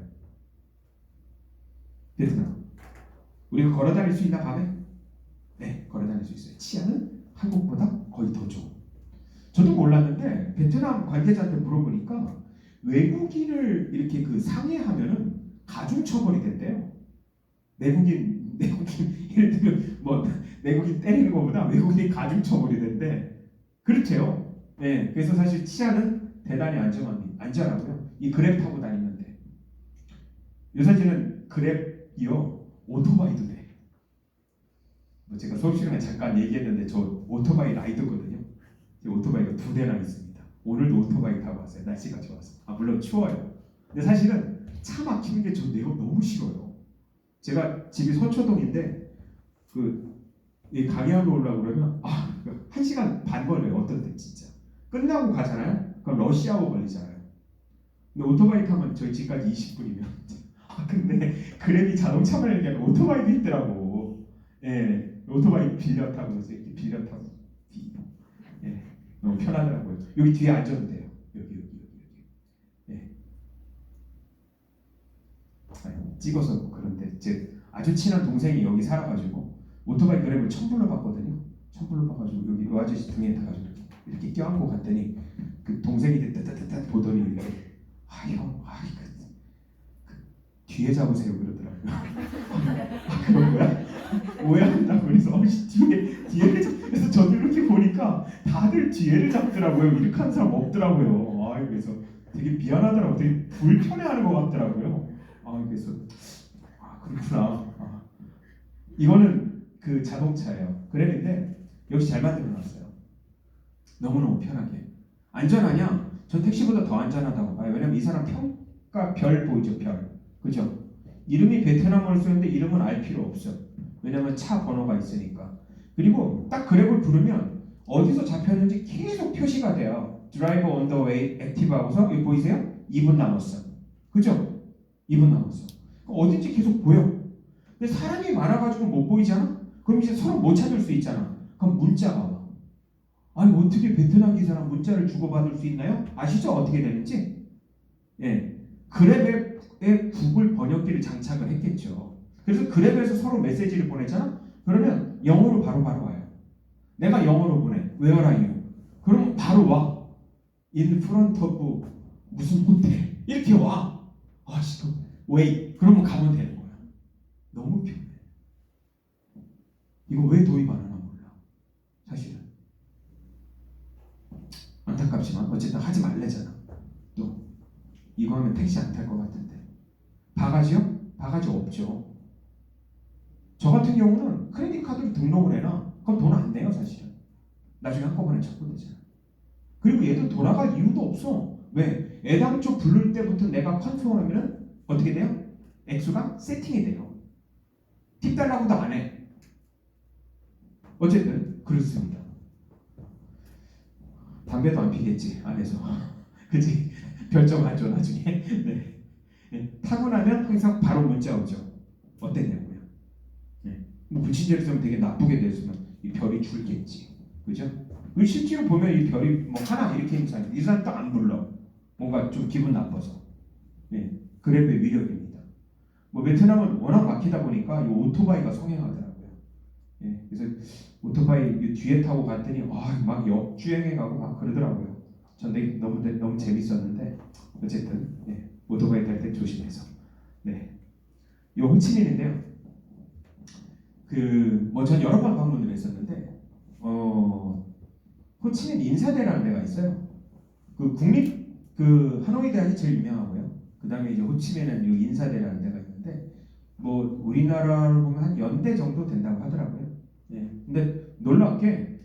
베트남 우리가 걸어다닐 수 있나 밤에? 네, 걸어다닐 수 있어요. 치안은 한국보다 거의 더 좋아. 저도 몰랐는데 베트남 관계자한테 물어보니까 외국인을 이렇게 그 상해하면은 가중 처벌이 된대요. 내국인 예를 들면 뭐 내국인 때리는 것보다 외국인 가중 처벌이 된대. 그렇대요. 네, 그래서 사실 치안은 대단히 안전하고요. 이 그랩 타고 다니면 돼. 이 사진은 그랩이요. 오토바이도 돼. 뭐 제가 수업 시간에 잠깐 얘기했는데 저 오토바이 라이더거든요. 오토바이가 2대나 있습니다. 오늘도 오토바이 타고 왔어요. 날씨가 좋아서. 물론 추워요. 근데 사실은 차 막히는 게 저 내가 너무 싫어요. 제가 집이 서초동인데 이 강의하러 오려고 그러면 1시간 반 걸려요. 어떤 때 진짜. 끝나고 가잖아요. 그럼 러시아워 걸리잖아요. 근데 오토바이 타면 저희 집까지 20분이면 근데 그랩이 자동차만 얘기하면 오토바이도 있더라고. 예, 오토바이 빌려 타고 이렇게 빌려 타고 예, 너무 편하더라고요. 여기 뒤에 앉아도 돼요. 여기. 예. 찍어서 그런데 제 아주 친한 동생이 여기 살아가지고 오토바이 그랩을 처음 봤거든요. 처음 봐가지고 여기 이 아저씨 등에 타가지고 이렇게 껴안고 갔더니 그 동생이 따따따따 보더니 형, 그 뒤에 잡으세요 그러더라고요. 그런 거야? 오해한다고 그래서 뒤에 그래서 저도 이렇게 보니까 다들 뒤에를 잡더라고요. 이렇게 하는 사람 없더라고요. 그래서 되게 미안하더라고요. 되게 불편해하는 것 같더라고요. 그래서 그렇구나. 이거는 그 자동차예요. 그랩인데 역시 잘 만들어놨어요. 너무너무 편하게. 안전하냐? 전 택시보다 더 안전하다고 봐요. 왜냐면 이 사람 평가 별 보이죠? 별. 그죠? 이름이 베트남어를 쓰는데 이름은 알 필요 없어. 왜냐면 차 번호가 있으니까. 그리고 딱 그랩을 부르면 어디서 잡혔는지 계속 표시가 돼요. Driver on the way, active 하고서 여기 보이세요? 2분 남았어. 그죠? 2분 남았어. 어딘지 계속 보여. 근데 사람이 많아가지고 못 보이잖아? 그럼 이제 서로 못 찾을 수 있잖아. 그럼 문자가 와. 아니 어떻게 베트남 기사랑 문자를 주고받을 수 있나요? 아시죠? 어떻게 되는지? 예, 그랩에 구글 번역기를 장착을 했겠죠. 그래서 그랩에서 서로 메시지를 보내잖아? 그러면 영어로 바로 와요. 내가 영어로 보내. Where are you? 그러면 바로 와. in front of 무슨 호텔 이렇게 와. 아씨, 왜? 그러면 가면 되는 거야. 너무 편해. 이거 왜 도입 안 하나 몰라. 사실은 안타깝지만 어쨌든 하지 말래잖아. 또 이거 하면 택시 안 탈 것 같은데. 바가지요? 바가지 없죠. 저 같은 경우는 크레딧 카드를 등록을 해놔. 그럼 돈 안 내요 사실은. 나중에 한꺼번에 찾고 되잖아. 그리고 얘도 돌아갈 이유도 없어. 왜? 애당초 부를 때부터 내가 컨펌하면은 어떻게 돼요? 액수가 세팅이 돼요. 팁 달라고도 안 해. 어쨌든 그렇습니다. 담배도 안 피겠지 안에서. 그치? 결정하죠 나중에. 네. 네. 타고 나면 항상 바로 문자 오죠. 어땠냐고요. 네. 뭐 불친절히 쓰면 되게 나쁘게 됐으면 이 별이 줄겠지. 그죠? 실제로 보면 이 별이 뭐 하나 이렇게 있는 사람, 이 사람 또 안 불러. 뭔가 좀 기분 나빠서. 네. 그랩의 위력입니다. 뭐 베트남은 워낙 막히다 보니까 이 오토바이가 성행하더라고요. 예, 그래서 오토바이 뒤에 타고 갔더니 막 역주행해 가고 막 그러더라고요. 전 너무 재밌었는데 어쨌든 예, 오토바이 탈 때 조심해서. 네, 이 호치민인데요. 전 여러 번 방문을 했었는데 호치민 인사대라는 데가 있어요. 하노이 대학이 제일 유명하고요. 그 다음에 이제 호치민은 이 인사대라는 데가 있는데 뭐 우리나라로 보면 한 연대 정도 된다고 하더라고요. 예. 근데 놀랍게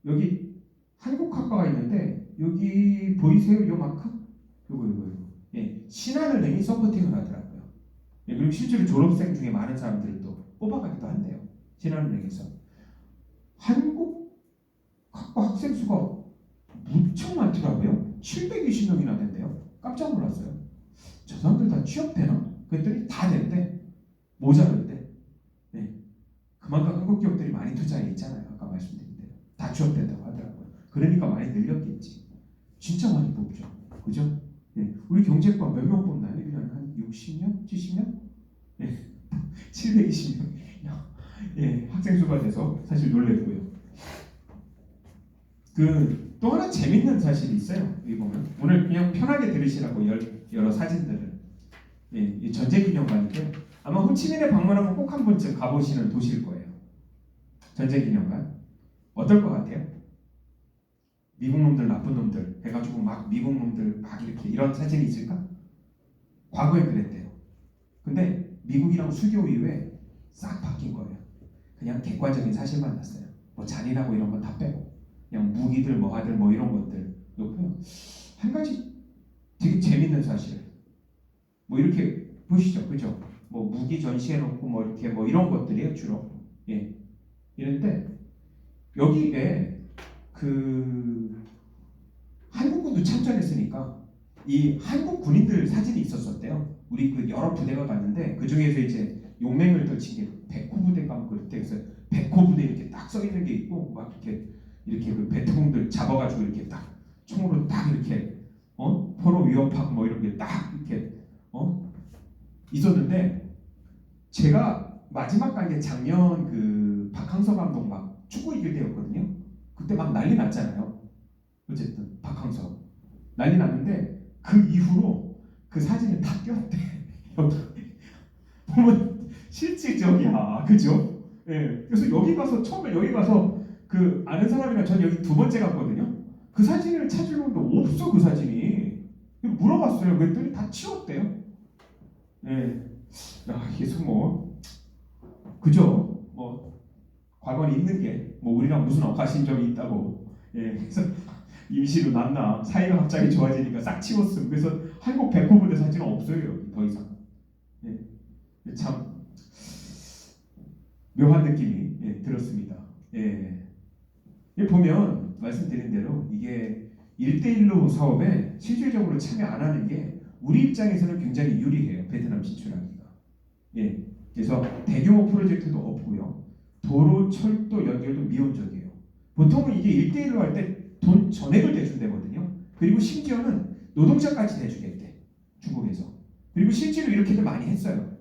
여기 한국 학과가 있는데 여기 보이세요? 요 마크? 요거. 예. 신한은행이 서포팅을 하더라고요. 예. 그리고 실제로 졸업생 중에 많은 사람들을 또 뽑아가기도 한대요. 신한은행에서. 한국 학과 학생 수가 무척 많더라고요. 720명이나 된대요. 깜짝 놀랐어요. 저 사람들 다 취업되나? 그랬더니 다 된대. 모자른데. 네. 그만큼 한국 기업들이 많이 투자해 있잖아요. 아까 말씀드린 대로. 다 취업된다고 하더라고요. 그러니까 많이 늘렸겠지. 진짜 많이 뽑죠. 그죠? 네. 우리 경제과 몇 명 뽑나요? 1년에 한 60명? 70명? 네. 720명. 예, 학생 수가 돼서 사실 놀랬고요. 또 하나 재밌는 사실이 있어요. 여기 보면 오늘 그냥 편하게 들으시라고 여러 사진들을 이 전쟁기념관인데 아마 호치민에 방문하면 꼭 한 번쯤 가보시는 도시일 거예요. 전쟁기념관 어떨 것 같아요? 미국 놈들 나쁜 놈들 해가지고 막 미국 놈들 막 이렇게 이런 사진이 있을까? 과거에 그랬대요. 근데 미국이랑 수교 이후에 싹 바뀐 거예요. 그냥 객관적인 사실만 났어요. 뭐 잔인하고 이런 건 다 빼고 그냥 무기들 뭐하들 뭐 이런 것들 놓고요. 한 가지 되게 재밌는 사실 뭐 이렇게 보시죠. 그죠? 뭐 무기 전시해 놓고 뭐 이렇게 뭐 이런 것들이에요 주로. 예. 이런데 여기에 한국군도 참전했으니까 이 한국 군인들 사진이 있었대요. 우리 여러 부대가 갔는데 그 중에서 이제 용맹을 떨친 게 백호 부대가 뭐 그때 그래서 백호 부대 이렇게 딱 써 있는 게 있고 막 이렇게 그 베트공들 잡아가지고 이렇게 딱 총으로 딱 이렇게 포로 위협하고 뭐 이런 게 딱 이렇게 있었는데 제가 마지막 간 게 작년 박항서 감독 막 축구 이길 때였거든요. 그때 막 난리 났잖아요. 어쨌든 박항서 난리 났는데 그 이후로 그 사진을 다 띄웠대. 보면 실질적이야, 그죠? 예. 그래서 처음에 여기 가서 아는 사람이랑 전 여기 두 번째 갔거든요. 그 사진을 찾으려는데 없어 그 사진이. 물어봤어요. 그랬더니 다 치웠대요. 예. 그래서 뭐 그죠? 뭐 과거에 있는 게 뭐 우리랑 무슨 억하신 점이 있다고. 예. 그래서 임시로 났나 사이가 갑자기 좋아지니까 싹 치웠음. 그래서 한국 백호부대 사진은 없어요 여기 더 이상. 예. 참 묘한 느낌이 들었습니다. 예. 보면 말씀드린 대로 이게 1대1로 사업에 실질적으로 참여 안 하는 게 우리 입장에서는 굉장히 유리해요. 베트남 진출하기가. 예. 그래서 대규모 프로젝트도 없고요. 도로, 철도 연결도 미온적이에요. 보통은 이게 1대1로 할 때 돈 전액을 대준다거든요. 그리고 심지어는 노동자까지 대주겠대. 중국에서. 그리고 실제로 이렇게도 많이 했어요.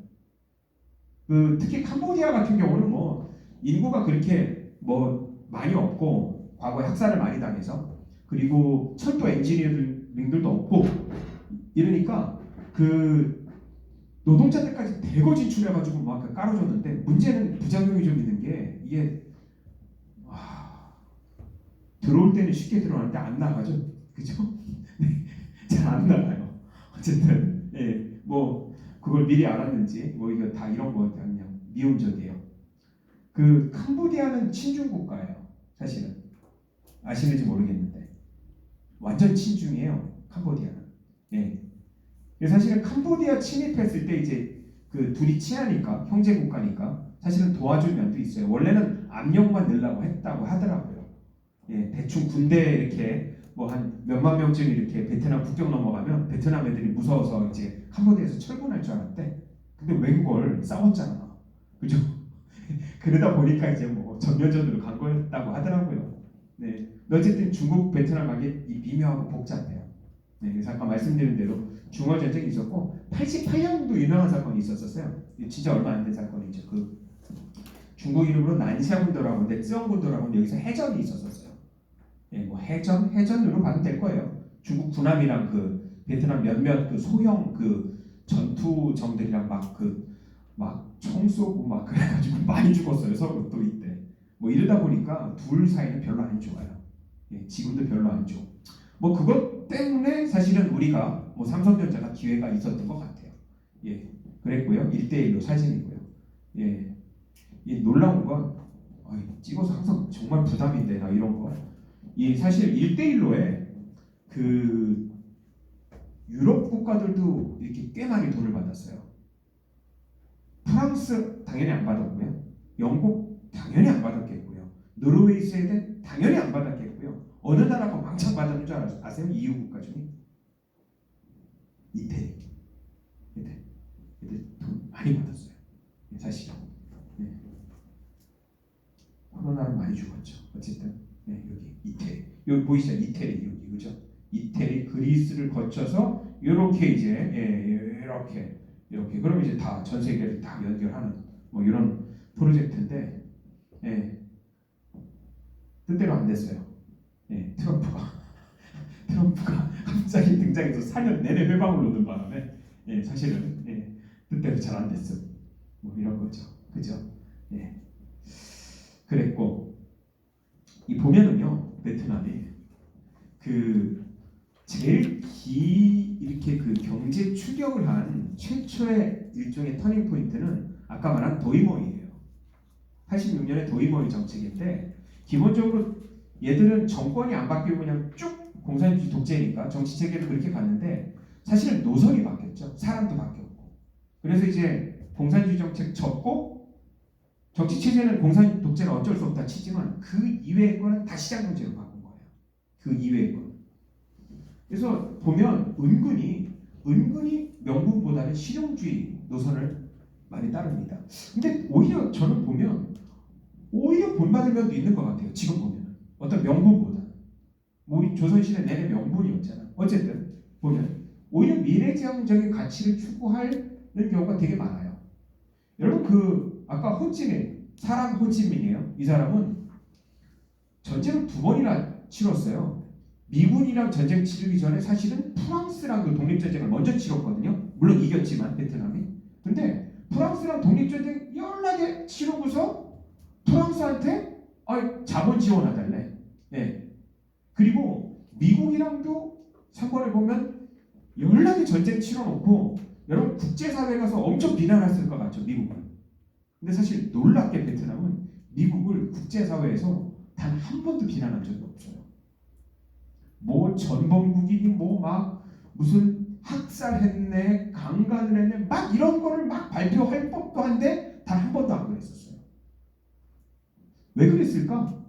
특히 캄보디아 같은 경우는 뭐 인구가 그렇게 뭐 많이 없고 과거에 학살을 많이 당해서 그리고 철도 엔지니어링들도 없고 이러니까 그 노동자들까지 대거 진출해가지고 막 깔아줬는데 문제는 부작용이 좀 있는 게 이게 들어올 때는 쉽게 들어가는데 안 나가죠, 그죠? 잘 안 나가요. 어쨌든 뭐 그걸 미리 알았는지 뭐 이거 다 이런 거 그냥 미온적이에요. 그 캄보디아는 친중 국가예요. 사실은 아시는지 모르겠는데 완전 친중이에요. 캄보디아는. 사실은 캄보디아 침입했을 때 이제 그 둘이 친하니까 형제 국가니까 사실은 도와줄 면도 있어요. 원래는 압력만 넣으려고 했다고 하더라고요. 대충 군대 이렇게 뭐 한 몇만 명쯤 이렇게 베트남 국경 넘어가면 베트남 애들이 무서워서 이제 캄보디아에서 철군할 줄 알았대. 근데 웬걸 싸웠잖아. 그죠? 그러다 보니까 이제 뭐 전면전으로 간 거였다고 하더라고요. 어쨌든 중국 베트남 관계 이 미묘하고 복잡해요. 그래서 아까 말씀드린 대로 중화 전쟁이 있었고 88년도 유명한 사건이 있었어요. 진짜 얼마 안 된 사건이죠. 그 중국 이름으로 난샤군도라고 하는데 쯔엉군도라고 여기서 해전이 있었어요. 뭐 해전으로 봐도 될 거예요. 중국 군함이랑 그 베트남 몇몇 그 소형 그 전투정들이랑 막 총 쏘고 막 그래가지고 많이 죽었어요. 서로 또 이때. 뭐 이러다 보니까 둘 사이는 별로 안 좋아요. 지금도 별로 안 좋아. 뭐 그것 때문에 사실은 우리가 뭐 삼성전자가 기회가 있었던 것 같아요. 그랬고요. 1대1로 사진이고요. 이 놀라운 건 찍어서 항상 정말 부담인데 나 이런 거. 사실 1대1로에 그 유럽 국가들도 이렇게 꽤 많이 돈을 받았어요. 프랑스 당연히 안 받았고요. 영국 당연히 안 받았겠고요. 노르웨이, 스웨덴 당연히 안 받았겠고요. 어느 나라가 왕창 받았는 줄 아세요? EU 국가 중에? 이태리. 얘들 돈 많이 받았어요. 사실은. 코로나로 많이 죽었죠. 어쨌든 여기 이태리. 여기 보이시죠? 이태리 여기 그죠? 이태리 그리스를 거쳐서 이렇게 이제 이렇게 그럼 이제 다 전 세계를 다 연결하는 뭐 이런 프로젝트인데 뜻대로 안 됐어요. 트럼프가 갑자기 등장해서 4년 내내 회방을 놓는 바람에 사실은 뜻대로 잘 안 됐어. 뭐 이런 거죠. 그죠? 그랬고 이 보면은요 베트남이 그 제일 이렇게 그 경제 추격을 한 최초의 일종의 터닝 포인트는 아까 말한 도이모이예요. 86년에 도이모이 정책인데 기본적으로 얘들은 정권이 안 바뀌고 그냥 쭉 공산주의 독재니까 정치 체계를 그렇게 갔는데 사실은 노선이 바뀌었죠. 사람도 바뀌었고. 그래서 이제 공산주의 정책 접고 정치 체제는 공산 독재가 어쩔 수 없다 치지만 그 이외의 거는 다 시장 경제로 바꾼 거예요. 그 이외의 거. 그래서 보면 은근히 명분보다는 실용주의 노선을 많이 따릅니다. 근데 오히려 저는 보면 오히려 본받을 면도 있는 것 같아요. 지금 보면 어떤 명분보다 우리 조선시대 내내 명분이었잖아. 어쨌든 보면 오히려 미래지향적인 가치를 추구하는 경우가 되게 많아요. 여러분 그 아까 호찌민 사람 호찌민이에요. 이 사람은 전쟁을 2번이나 치렀어요. 미군이랑 전쟁 치르기 전에 사실은 프랑스랑 그 독립전쟁을 먼저 치렀거든요. 물론 이겼지만 베트남이. 근데 프랑스랑 독립전쟁 연락에 치르고서 프랑스한테 자본 지원해달래. 그리고 미국이랑도 상관을 보면 연락에 전쟁 치러놓고 여러분 국제사회 가서 엄청 비난했을 것 같죠. 미국은. 근데 사실 놀랍게 베트남은 미국을 국제사회에서 단 한 번도 비난한 적이 없어요. 뭐 전범국이니 뭐 막 무슨 학살했네, 강간을 했네, 막 이런 거를 막 발표할 법도 한데 단 한 번도 안 그랬었어요. 왜 그랬을까?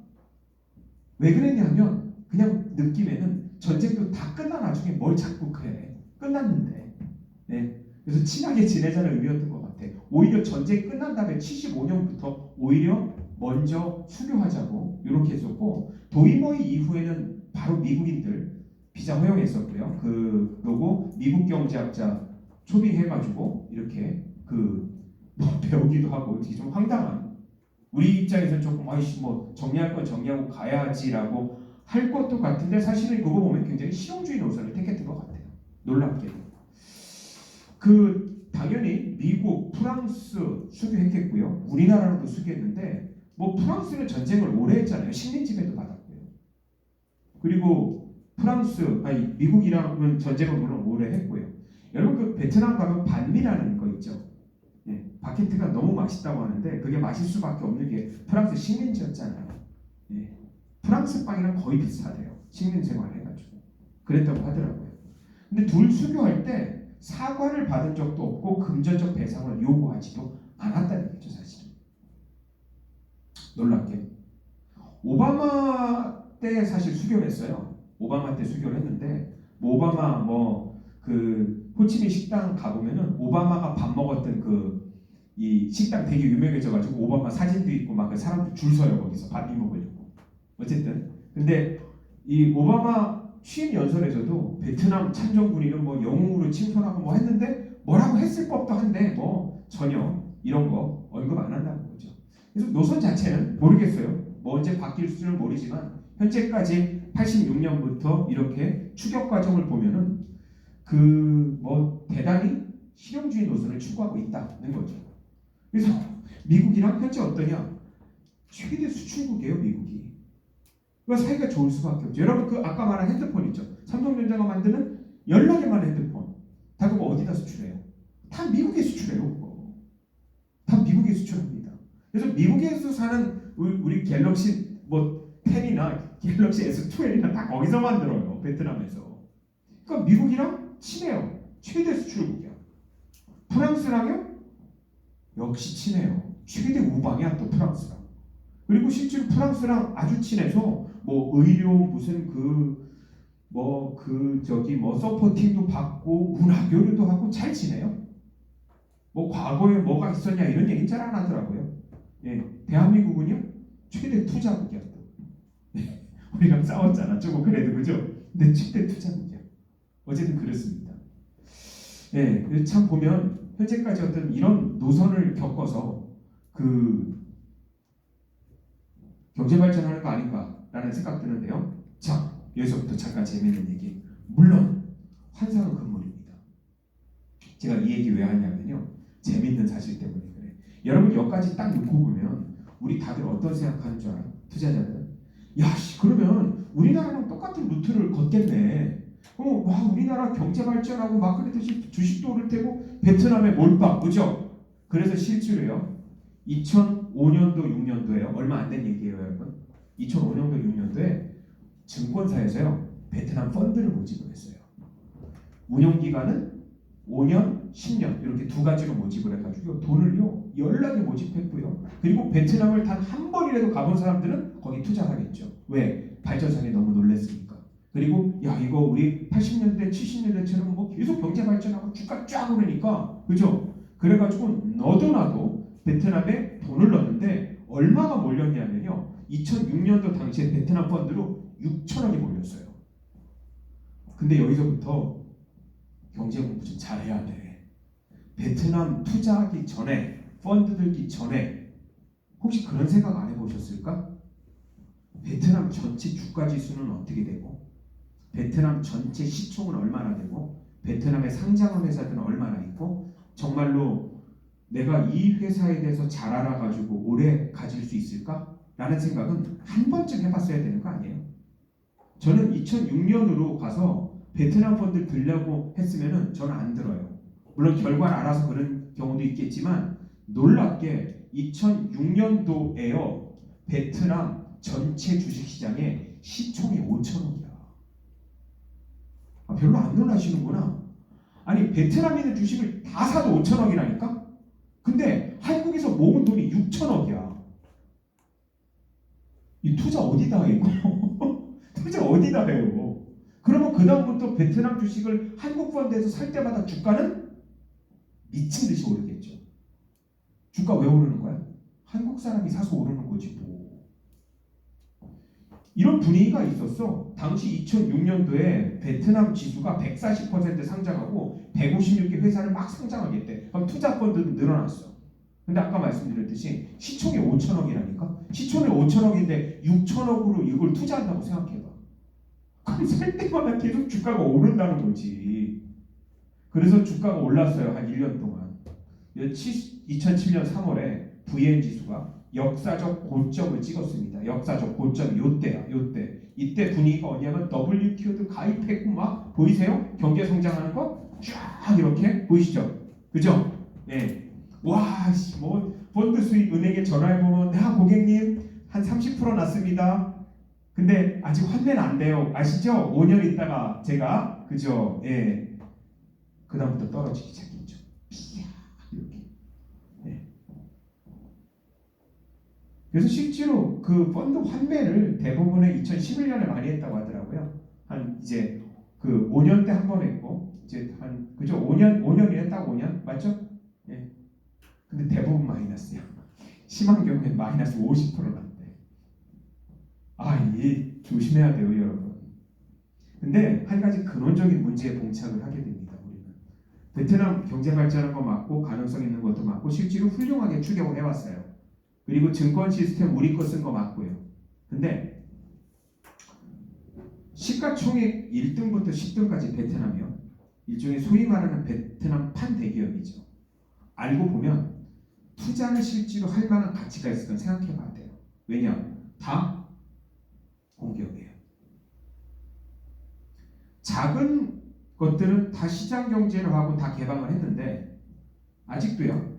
왜 그랬냐면 그냥 느낌에는 전쟁도 다 끝난 나중에 뭘 자꾸 그래. 끝났는데. 그래서 친하게 지내자는 의미였던 것 같아. 오히려 전쟁 끝난 다음에 75년부터 오히려 먼저 수교하자고 이렇게 했었고 도이모이 이후에는 바로 미국인들 비자 허용했었고요. 그러고 미국 경제학자 초빙해가지고 이렇게 뭐 배우기도 하고 되게 좀 황당한 우리 입장에서는 조금 뭐 정리할 건 정리하고 가야지라고 할 것도 같은데 사실은 그거 보면 굉장히 실용주의 노선을 택했던 것 같아요. 놀랍게도. 당연히 미국, 프랑스 수교했겠고요. 우리나라로도 수교했는데 뭐 프랑스는 전쟁을 오래 했잖아요. 식민지배도 받았고요. 그리고 미국이랑은 전쟁을 물론 오래 했고요. 여러분 베트남 가면 반미라는 거 있죠. 예, 바게트가 너무 맛있다고 하는데 그게 맛있을 수밖에 없는 게 프랑스 식민지였잖아요. 예, 프랑스 빵이랑 거의 비슷하대요. 식민 생활해가지고 그랬다고 하더라고요. 근데 둘 수교할 때 사과를 받은 적도 없고 금전적 배상을 요구하지도 않았다는 거죠, 사실은. 놀랍게 오바마 때 사실 수교를 했어요. 오바마 때 수교를 했는데 오바마 호치민 식당 가보면은 오바마가 밥 먹었던 이 식당 되게 유명해져가지고 오바마 사진도 있고 막 그 사람들 줄 서요 거기서 밥 먹으려고. 어쨌든 근데 이 오바마 취임 연설에서도 베트남 참전군인은 뭐 영웅으로 칭송하고 뭐 했는데 뭐라고 했을 법도 한데 뭐 전혀 이런 거 언급 안 한다는 거죠. 그래서 노선 자체는 모르겠어요. 뭐 언제 바뀔지는 모르지만 현재까지 86년부터 이렇게 추격 과정을 보면은 대단히 실용주의 노선을 추구하고 있다는 거죠. 그래서 미국이랑 현재 어떠냐? 최대 수출국이에요, 미국이. 그러니까 사이가 좋을 수밖에 없죠. 여러분 아까 말한 핸드폰 있죠. 삼성전자가 만드는 연락에 많은 핸드폰. 다 그거 어디다 수출해요? 다 미국에 수출해요. 그거. 다 미국에 수출합니다. 그래서 미국에서 사는 우리 갤럭시 10이나 갤럭시 S12나 다 거기서 만들어요. 베트남에서. 그러니까 미국이랑 친해요. 최대 수출국이야. 프랑스랑요? 역시 친해요. 최대 우방이야 또 프랑스랑. 그리고 실제로 프랑스랑 아주 친해서 의료 무슨 서포팅도 받고 문화 교류도 하고 잘 지내요. 과거에 뭐가 있었냐 이런 얘기 잘 안 하더라고요. 예, 대한민국은요 최대 투자국이야 또. 네, 우리랑 싸웠잖아. 조금 그래도 그죠? 근데 최대 투자국이야. 어쨌든 그렇습니다. 예, 참 보면 현재까지 어떤 이런 노선을 겪어서 경제 발전하는 거 아닌가라는 생각 드는데요. 자, 여기서부터 잠깐 재미있는 얘기. 물론 환상은 금물입니다. 제가 이 얘기 왜 하냐면요. 재미있는 사실 때문에 그래. 여러분 여기까지 딱 놓고 보면 우리 다들 어떤 생각하는 줄 알아요? 투자자들은 그러면 우리나라랑 똑같은 루트를 걷겠네. 우리나라 경제 발전하고 막 그랬듯이 주식도 오를 테고 베트남에 몰빵, 그죠? 그래서 실제로요. 2005년도 6년도에요. 얼마 안 된 얘기예요, 여러분. 2005년도 6년도에 증권사에서요. 베트남 펀드를 모집을 했어요. 운영 기간은 5년, 10년 이렇게 두 가지로 모집을 해가지고 돈을요 연락에 모집했고요. 그리고 베트남을 단 한 번이라도 가본 사람들은 거기 투자하겠죠. 왜? 발전상에 너무 놀랬으니까. 그리고 이거 우리 80년대, 70년대처럼 계속 경제 발전하고 주가 쫙 오르니까 그죠? 그래가지고 너도 나도 베트남에 돈을 넣었는데 얼마가 몰렸냐면요. 2006년도 당시에 베트남 펀드로 6천억이 몰렸어요. 근데 여기서부터 경제 공부 좀 잘해야 돼. 베트남 투자하기 전에 펀드 들기 전에 혹시 그런 생각 안 해보셨을까? 베트남 전체 주가 지수는 어떻게 되고 베트남 전체 시총은 얼마나 되고 베트남에 상장한 회사들은 얼마나 있고 정말로 내가 이 회사에 대해서 잘 알아가지고 오래 가질 수 있을까? 라는 생각은 한 번쯤 해봤어야 되는 거 아니에요? 저는 2006년으로 가서 베트남 펀드 들려고 했으면은 저는 안 들어요. 물론 결과를 알아서 그런 경우도 있겠지만 놀랍게 2006년도에요. 베트남 전체 주식시장의 시총이 5천억이야. 별로 안 놀라시는구나. 아니 베트남에 있는 주식을 다 사도 5천억이라니까? 근데 한국에서 모은 돈이 6천억이야. 이 투자 어디다 해 이거? 투자 어디다 해요? 그러면 그 다음부터 베트남 주식을 한국 펀드에서 살 때마다 주가는 미친 듯이 오르겠죠. 주가 왜 오르는 거야? 한국 사람이 사서 오르는 거지 뭐. 이런 분위기가 있었어. 당시 2006년도에 베트남 지수가 140% 상장하고 156개 회사를 막 상장하겠대. 그럼 투자 펀드도 늘어났어. 근데 아까 말씀드렸듯이 시총이 5천억이라니까? 시총이 5천억인데 6천억으로 이걸 투자한다고 생각해봐. 그럼 살 때마다 계속 주가가 오른다는 거지. 그래서 주가가 올랐어요. 한 1년 동안. 2007년 3월에 VN 지수가 역사적 고점을 찍었습니다. 역사적 고점 요때야. 요때. 이때 분위기가 어디냐면 WTO도 가입했고 막 보이세요? 경제 성장하는 거 쫙 이렇게 보이시죠? 그죠? 예. 와, 뭐 펀드 수익 은행에 전화해 보면 고객님 한 30% 났습니다. 근데 아직 환매는 안 돼요. 아시죠? 5년 있다가 제가 그죠? 예. 그다음부터 떨어지기 시작했죠. 이렇게. 예. 그래서 실제로 그 펀드 환매를 대부분의 2011년에 많이 했다고 하더라고요. 한 이제 그 5년 때 한 번 했고 이제 한 그죠? 5년이네 딱 5년 맞죠? 예. 근데 대부분 마이너스야. 심한 경우에 마이너스 50% 났대. 이 조심해야 돼요, 여러분. 근데 한 가지 근원적인 문제에 봉착을 하게 됩니다. 우리는 베트남 경제 발전한 거 맞고 가능성 있는 것도 맞고 실제로 훌륭하게 추격을 해왔어요. 그리고 증권 시스템 우리 거 쓴 거 맞고요. 근데 시가총액 1등부터 10등까지 베트남이요. 일종의 소위 말하는 베트남 판 대기업이죠. 알고 보면 투자를 실제로 할 만한 가치가 있을까 생각해 봐야 돼요. 왜냐? 다 공기업이에요. 작은 것들은 다 시장 경제를 하고 다 개방을 했는데 아직도요.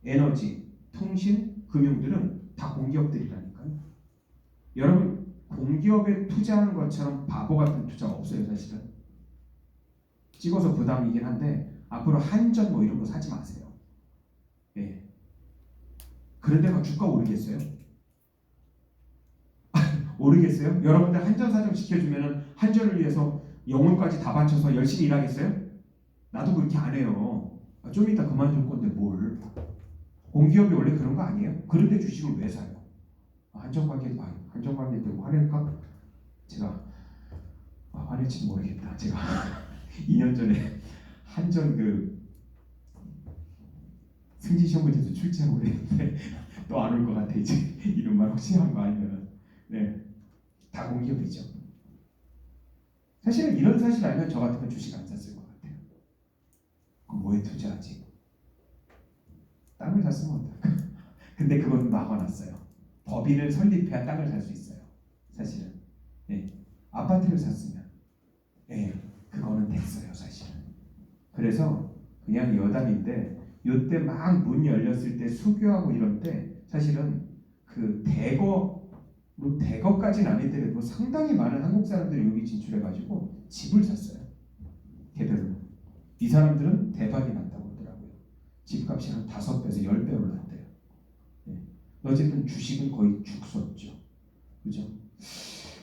에너지, 통신, 금융들은 다 공기업들이라니까요. 여러분 공기업에 투자하는 것처럼 바보 같은 투자가 없어요. 사실은. 찍어서 부담이긴 한데 앞으로 한전 뭐 이런 거 사지 마세요. 예. 그런데 막 주가 오르겠어요? 오르겠어요? 여러분들 한전 사정 시켜주면은 한전을 위해서 영혼까지 다 바쳐서 열심히 일하겠어요? 나도 그렇게 안 해요. 좀 이따 그만둘 건데 뭘? 공기업이 원래 그런 거 아니에요? 그런데 주식을 왜 사요? 한전관계 때문에 화낼까? 제가 화낼지 모르겠다. 제가 2년 전에 한전 그 승진 시험 문제에서 출제하고 그랬는데 또 안 올 것 같아 이제 이런 말 혹시 한 거 아니면 다 공기업이죠. 사실은 이런 사실 알면 저 같으면 주식 안 샀을 것 같아요. 그럼 뭐에 투자하지? 땅을 샀으면 어떨까? 근데 그건 막아놨어요. 법인을 설립해야 땅을 살 수 있어요. 사실은. 아파트를 샀으면 그거는 됐어요. 사실은. 그래서 그냥 여담인데 요때 막 문 열렸을 때 수교하고 이럴 때 사실은 그 대거까지는 아니더라도 상당히 많은 한국 사람들이 여기 진출해가지고 집을 샀어요. 개별로. 이 사람들은 대박이 났다고 하더라고요. 집값이 한 5배에서 10배 올랐대요. 어쨌든 주식은 거의 죽었죠. 그죠?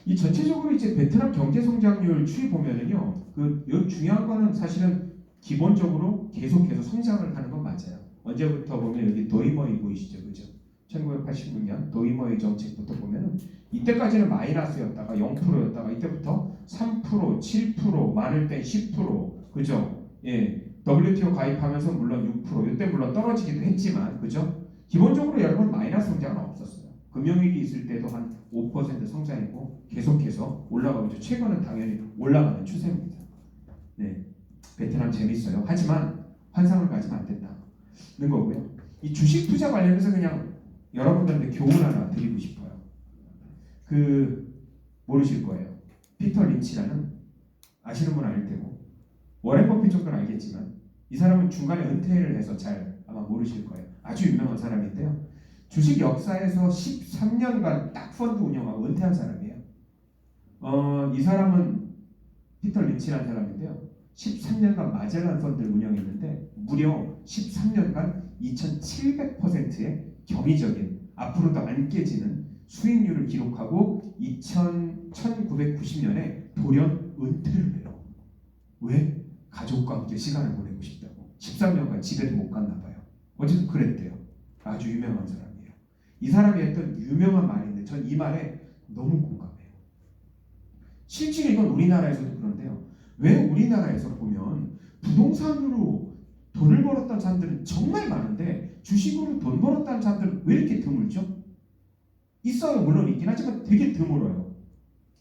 이 전체적으로 이제 베트남 경제 성장률 추이 보면은요, 요 중요한 거는 사실은 기본적으로 계속해서 성장을 하는 건 맞아요. 언제부터 보면 여기 도이머이 보이시죠, 그죠? 1986년 도이머이 정책부터 보면은 이때까지는 마이너스였다가 0%였다가 이때부터 3%, 7%, 많을 땐 10%, 그죠? WTO 가입하면서 물론 6%, 이때 물론 떨어지기도 했지만, 그죠? 기본적으로 여러분 마이너스 성장은 없었어요. 금융위기 있을 때도 한 5% 성장이고 계속해서 올라가고 있죠. 최근은 당연히 올라가는 추세입니다. 베트남 재밌어요. 하지만 환상을 가지면 안 된다는 거고요. 이 주식 투자 관련해서 그냥 여러분들한테 교훈 하나 드리고 싶어요. 모르실 거예요. 피터 린치라는 아시는 분 아닐 테고 워렌 버핏 정도는 알겠지만 이 사람은 중간에 은퇴를 해서 잘 아마 모르실 거예요. 아주 유명한 사람인데요. 주식 역사에서 13년간 딱 펀드 운영하고 은퇴한 사람이에요. 이 사람은 피터 린치라는 사람인데요. 13년간 마젤란 펀드를 운영했는데 무려 13년간 2,700%의 경이적인 앞으로도 안 깨지는 수익률을 기록하고 1990년에 돌연 은퇴를 해요. 왜? 가족과 함께 시간을 보내고 싶다고. 13년간 집에도 못 갔나 봐요. 어쨌든 그랬대요. 아주 유명한 사람이에요. 이 사람이 했던 유명한 말인데 전 이 말에 너무 공감해요. 실제로 이건 우리나라에서도 그런데요. 왜 우리나라에서 보면 부동산으로 돈을 벌었던 사람들은 정말 많은데 주식으로 돈 벌었다는 사람들은 왜 이렇게 드물죠? 있어요. 물론 있긴 하지만 되게 드물어요.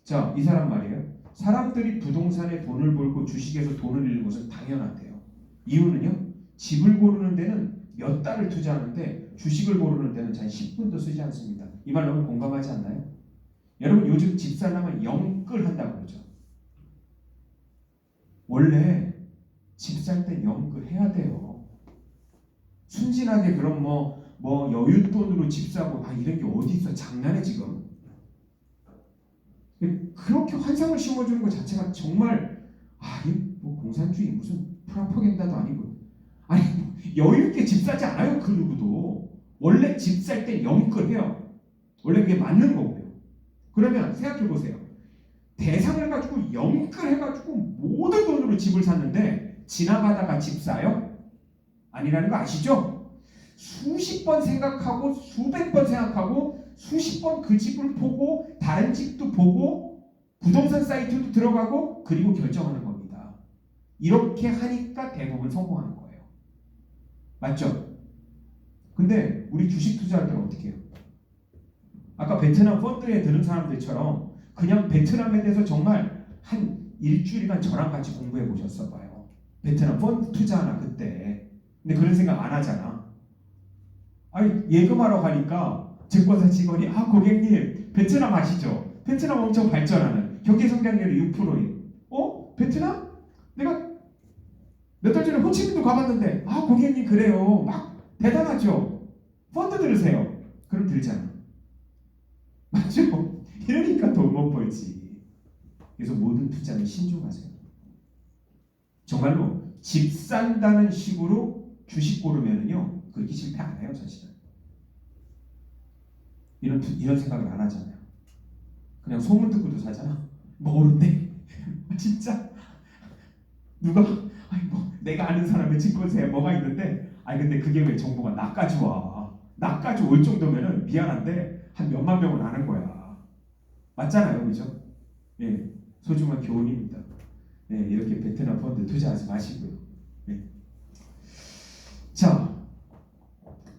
자, 이 사람 말이에요. 사람들이 부동산에 돈을 벌고 주식에서 돈을 잃는 것은 당연하대요. 이유는요. 집을 고르는 데는 몇 달을 투자하는데 주식을 고르는 데는 단 10분도 쓰지 않습니다. 이 말 너무 공감하지 않나요? 여러분 요즘 집 살려면 영끌한다고 그러죠. 원래 집 살 때 영끌해야 돼요. 순진하게 그럼 뭐 여윳돈으로 집 사고 이런 게 어디 있어? 장난해 지금. 그렇게 환상을 심어주는 것 자체가 정말 뭐 공산주의 무슨 프로파간다도 아니고 뭐 여유 있게 집 사지 않아요. 그 누구도. 원래 집 살 때 영끌해요. 원래 그게 맞는 거고요. 그러면 생각해 보세요. 대상을 가지고 영끌해가지고 모든 돈으로 집을 샀는데 지나가다가 집 사요? 아니라는 거 아시죠? 수십 번 생각하고 수백 번 생각하고 수십 번 그 집을 보고 다른 집도 보고 부동산 사이트도 들어가고 그리고 결정하는 겁니다. 이렇게 하니까 대부분 성공하는 거예요. 맞죠? 근데 우리 주식 투자할 때는 어떻게 해요? 아까 베트남 펀드에 드는 사람들처럼 그냥 베트남에 대해서 정말 한 일주일간 저랑 같이 공부해 보셨어 봐요. 베트남 펀드 투자하나 그때. 근데 그런 생각 안 하잖아. 예금하러 가니까 증권사 직원이 고객님 베트남 아시죠? 베트남 엄청 발전하는 경제 성장률이 6%인. 베트남? 내가 몇 달 전에 호치민도 가봤는데 고객님 그래요. 막 대단하죠? 펀드 들으세요. 그럼 들잖아. 맞죠? 이러니까 돈 못 벌지. 그래서 모든 투자는 신중하세요. 정말로 집 산다는 식으로 주식 고르면은요 그렇게 실패 안 해요 사실은. 이런 생각을 안 하잖아요. 그냥 소문 듣고도 사잖아. 모른대. 진짜 누가 내가 아는 사람의 증권사에 뭐가 있는데 근데 그게 왜 정보가 나까지 와. 나까지 올 정도면은 미안한데 한 몇만 명은 아는 거야. 맞잖아요, 그죠? 예, 소중한 교훈입니다. 예, 이렇게 베트남 펀드 투자하지 마시고요. 예. 자,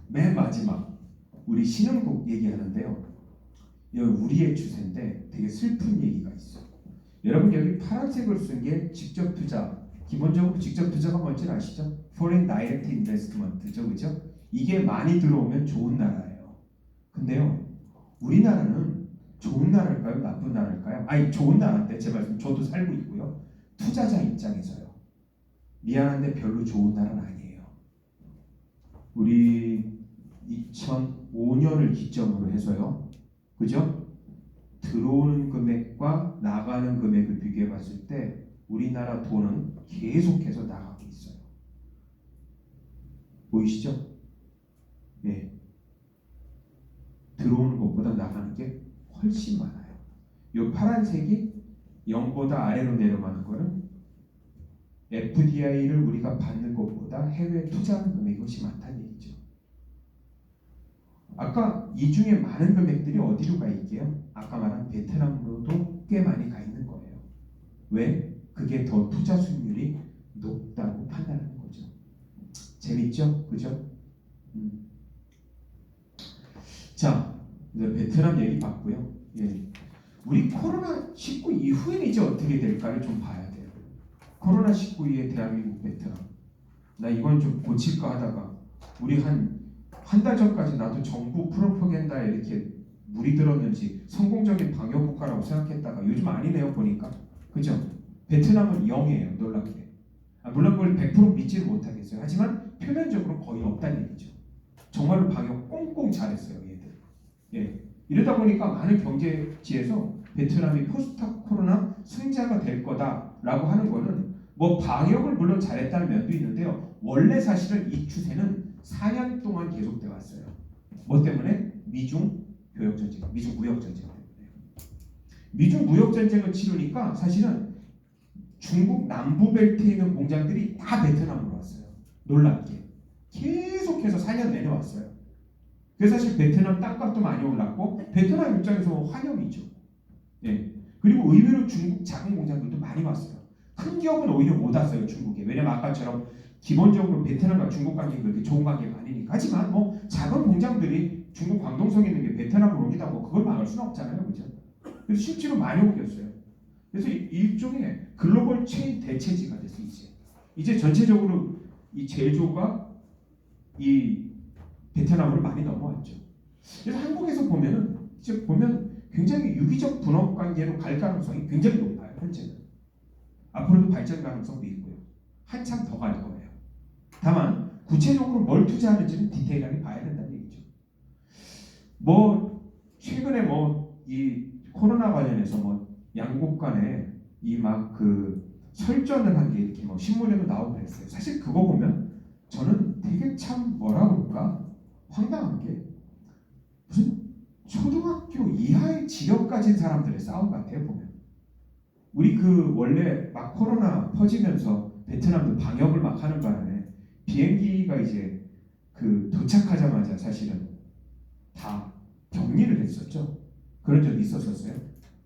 맨 마지막 우리 신흥국 얘기하는데요. 우리의 추세인데 되게 슬픈 얘기가 있어요. 여러분 여기 파란색을 쓴 게 직접 투자. 기본적으로 직접 투자가 뭔지 아시죠? Foreign Direct Investment죠, 그죠? 이게 많이 들어오면 좋은 나라예요. 근데요, 우리나라는 좋은 나라일까요? 나쁜 나라일까요? 좋은 나라인데 제 말씀 저도 살고 있고요. 투자자 입장에서요. 미안한데 별로 좋은 나라는 아니에요. 우리 2005년을 기점으로 해서요. 그죠? 들어오는 금액과 나가는 금액을 비교해 봤을 때 우리나라 돈은 계속해서 나가고 있어요. 보이시죠? 네. 들어오는 것보다 나가는 게 훨씬 많아요. 이 파란색이 0보다 아래로 내려가는 거는 FDI를 우리가 받는 것보다 해외에 투자하는 금액이 훨씬 많다는 얘기죠. 아까 이 중에 많은 금액들이 어디로 가 있게요? 아까 말한 베트남으로도 꽤 많이 가 있는 거예요. 왜? 그게 더 투자 수익률이 높다고 판단하는 거죠. 재밌죠? 그죠? 자, 이제 베트남 얘기 봤고요. 예. 우리 코로나19 이후에는 이제 어떻게 될까를 좀 봐야 돼요. 코로나19 이후에 대한민국 베트남. 나 이건 좀 고칠까 하다가 우리 한 달 전까지 나도 정부 프로파간다에 이렇게 물이 들었는지 성공적인 방역 국가라고 생각했다가 요즘 아니네요 보니까. 그죠? 베트남은 0이에요 놀랍게. 물론 그걸 100% 믿지는 못하겠어요. 하지만 표면적으로 거의 없다는 얘기죠. 정말로 방역 꽁꽁 잘했어요 얘들. 예. 이러다 보니까 많은 경제지에서 베트남이 포스트 코로나 승자가 될 거다라고 하는 거는 뭐 방역을 물론 잘했다는 면도 있는데요. 원래 사실은 이 추세는 4년 동안 계속돼 왔어요. 뭐 때문에? 미중 교역 전쟁, 미중 무역 전쟁 때문에. 미중 무역 전쟁을 치르니까 사실은 중국 남부 벨트에 있는 공장들이 다 베트남으로 왔어요. 놀랍게 계속해서 4년 내내 왔어요. 그래서 사실 베트남 땅값도 많이 올랐고 베트남 입장에서 환영이죠. 예. 그리고 의외로 중국 작은 공장들도 많이 왔어요. 큰 기업은 오히려 못 왔어요 중국에. 왜냐면 아까처럼 기본적으로 베트남과 중국 관계가 그렇게 좋은 관계가 아니니까. 하지만 뭐 작은 공장들이 중국 광동성에 있는 게 베트남으로 오기도 하고 그걸 막을 수는 없잖아요, 그죠? 그래서 실제로 많이 옮겼어요. 그래서 일종의 글로벌 체인 대체지가 됐어요. 이제 전체적으로 이 제조가 이 베트남으로 많이 넘어왔죠. 그래서 한국에서 보면은 이제 보면 굉장히 유기적 분업 관계로 갈 가능성이 굉장히 높아요. 현재는 앞으로도 발전 가능성도 있고요. 한참 더 갈 거예요. 다만 구체적으로 뭘 투자하는지는 디테일하게 봐야 된다는 얘기죠. 뭐 최근에 뭐 이 코로나 관련해서 뭐 양국 간에 이 막 그 설전을 한 게 이렇게 뭐 신문에도 나오고 그랬어요. 사실 그거 보면 저는 되게 참 뭐라 그럴까 황당한 게 무슨 초등학교 이하의 지력 가진 사람들의 싸움 같아요. 보면 우리 그 원래 막 코로나 퍼지면서 베트남도 방역을 막 하는 바람에 비행기가 이제 그 도착하자마자 사실은 다 격리를 했었죠. 그런 적이 있었어요.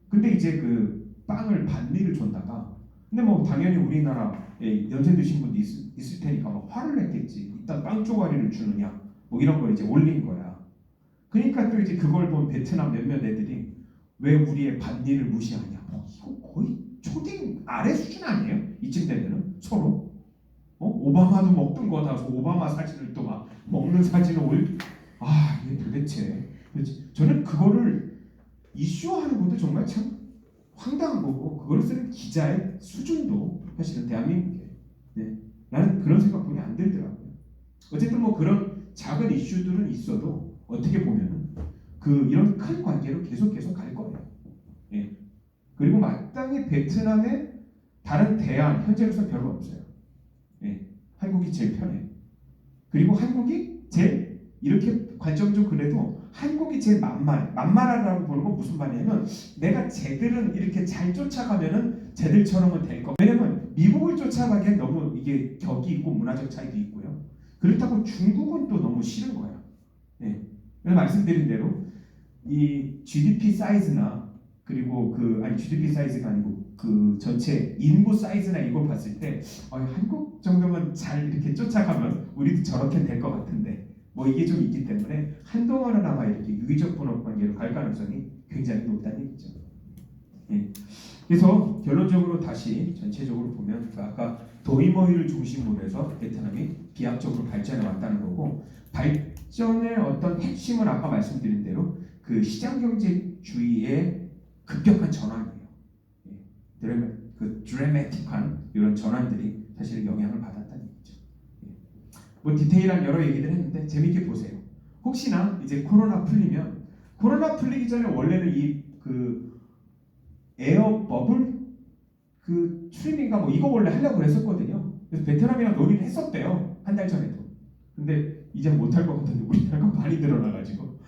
근데 이제 그 빵을 반미를 줬다가 근데 뭐 당연히 우리나라에 연세 드신 분도 있을 테니까 막 화를 냈겠지. 일단 빵 쪼가리를 주느냐 뭐 이런 걸 이제 올린 거야. 그러니까 또 이제 그걸 본 베트남 몇몇 애들이 왜 우리의 반미를 무시하냐. 이거 거의 초딩 아래 수준 아니에요? 이쯤 되면은 서로 오바마도 먹던 거다. 오바마 사진을 또 막 먹는 사진을 이게 도대체 저는 그거를 이슈화하는 것도 정말 참 황당한 거고 그걸 쓰는 기자의 수준도 사실은 대한민국에 나는 그런 생각뿐이 안 들더라고요. 어쨌든 뭐 그런 작은 이슈들은 있어도 어떻게 보면은 그 이런 큰 관계로 계속 갈 거예요. 예. 그리고 마땅히 베트남의 다른 대안 현재로서 별로 없어요. 예. 한국이 제일 편해. 그리고 한국이 제일 이렇게 관점적으로 그래도 한국이 제일 만만하다고 보는 건 무슨 말이냐면 내가 쟤들은 이렇게 잘 쫓아가면은 쟤들처럼은 될 거. 왜냐면 미국을 쫓아가기엔 너무 이게 격이 있고 문화적 차이도 있고요. 그렇다고 중국은 또 너무 싫은 거야. 예. 그래서 말씀드린 대로 이 GDP 사이즈나 그리고 GDP 사이즈가 아니고 그 전체 인구 사이즈나 이걸 봤을 때 한국 정도면 잘 이렇게 쫓아가면 우리도 저렇게 될 것 같은데 뭐 이게 좀 있기 때문에 한동안은 아마 이렇게 유기적 분업 관계로 갈 가능성이 굉장히 높다는 얘기죠. 예. 그래서 결론적으로 다시 전체적으로 보면 아까 도이머이를 중심으로 해서 베트남이 비약적으로 발전해 왔다는 거고 발전의 어떤 핵심은 아까 말씀드린 대로 그 시장경제주의의 급격한 전환이에요. 그 드라마틱한 이런 전환들이 사실 영향을 받았다는 얘기죠. 뭐 디테일한 여러 얘기들 했는데 재밌게 보세요. 혹시나 이제 코로나 풀리기 전에 원래는 이 그 에어 버블 그 트리밍가 뭐 이거 원래 하려고 했었거든요. 그래서 베트남이랑 논의를 했었대요. 한 달 전에도. 근데 이제 못할 것 같은데 우리나라가 많이 늘어나가지고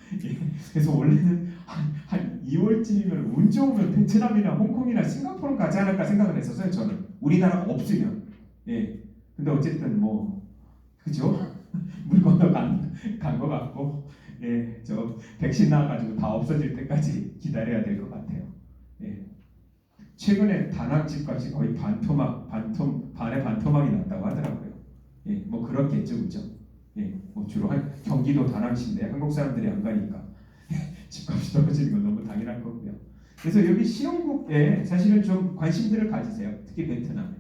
그래서 원래는 한 2월쯤이면 운 좋으면 베트남이나 홍콩이나 싱가포르 가지 않을까 생각을 했었어요. 저는 우리나라가 없으면. 근데 어쨌든 뭐 그죠? 물 건너 간 것 같고 저 백신 나와가지고 다 없어질 때까지 기다려야 될 것 같아요. 최근에 다낭집까지 거의 반의 반토막이 났다고 하더라고요. 뭐 그렇겠죠, 그죠? 뭐 주로 경기도 다낭시인데 한국 사람들이 안 가니까 집값이 떨어지는 건 너무 당연한 거고요. 그래서 여기 신혼국에 사실은 좀 관심들을 가지세요. 특히 베트남에.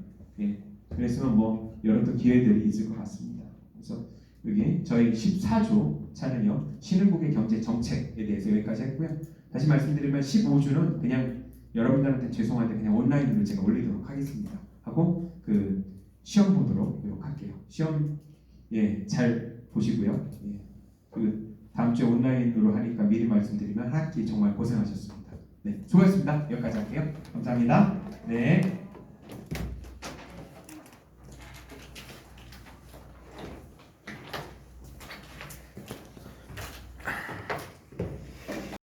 그래서 뭐 여러 또 기회들이 있을 것 같습니다. 그래서 여기 저희 14주 차는요 신흥국의 경제 정책에 대해서 여기까지 했고요. 다시 말씀드리면 15주는 그냥 여러분들한테 죄송한데 그냥 온라인으로 제가 올리도록 하겠습니다. 하고 그 시험 보도록 할게요. 시험 잘 보시고요. 그 다음 주에 온라인으로 하니까 미리 말씀드리면 한 학기 정말 고생하셨습니다. 수고하셨습니다. 여기까지 할게요. 감사합니다.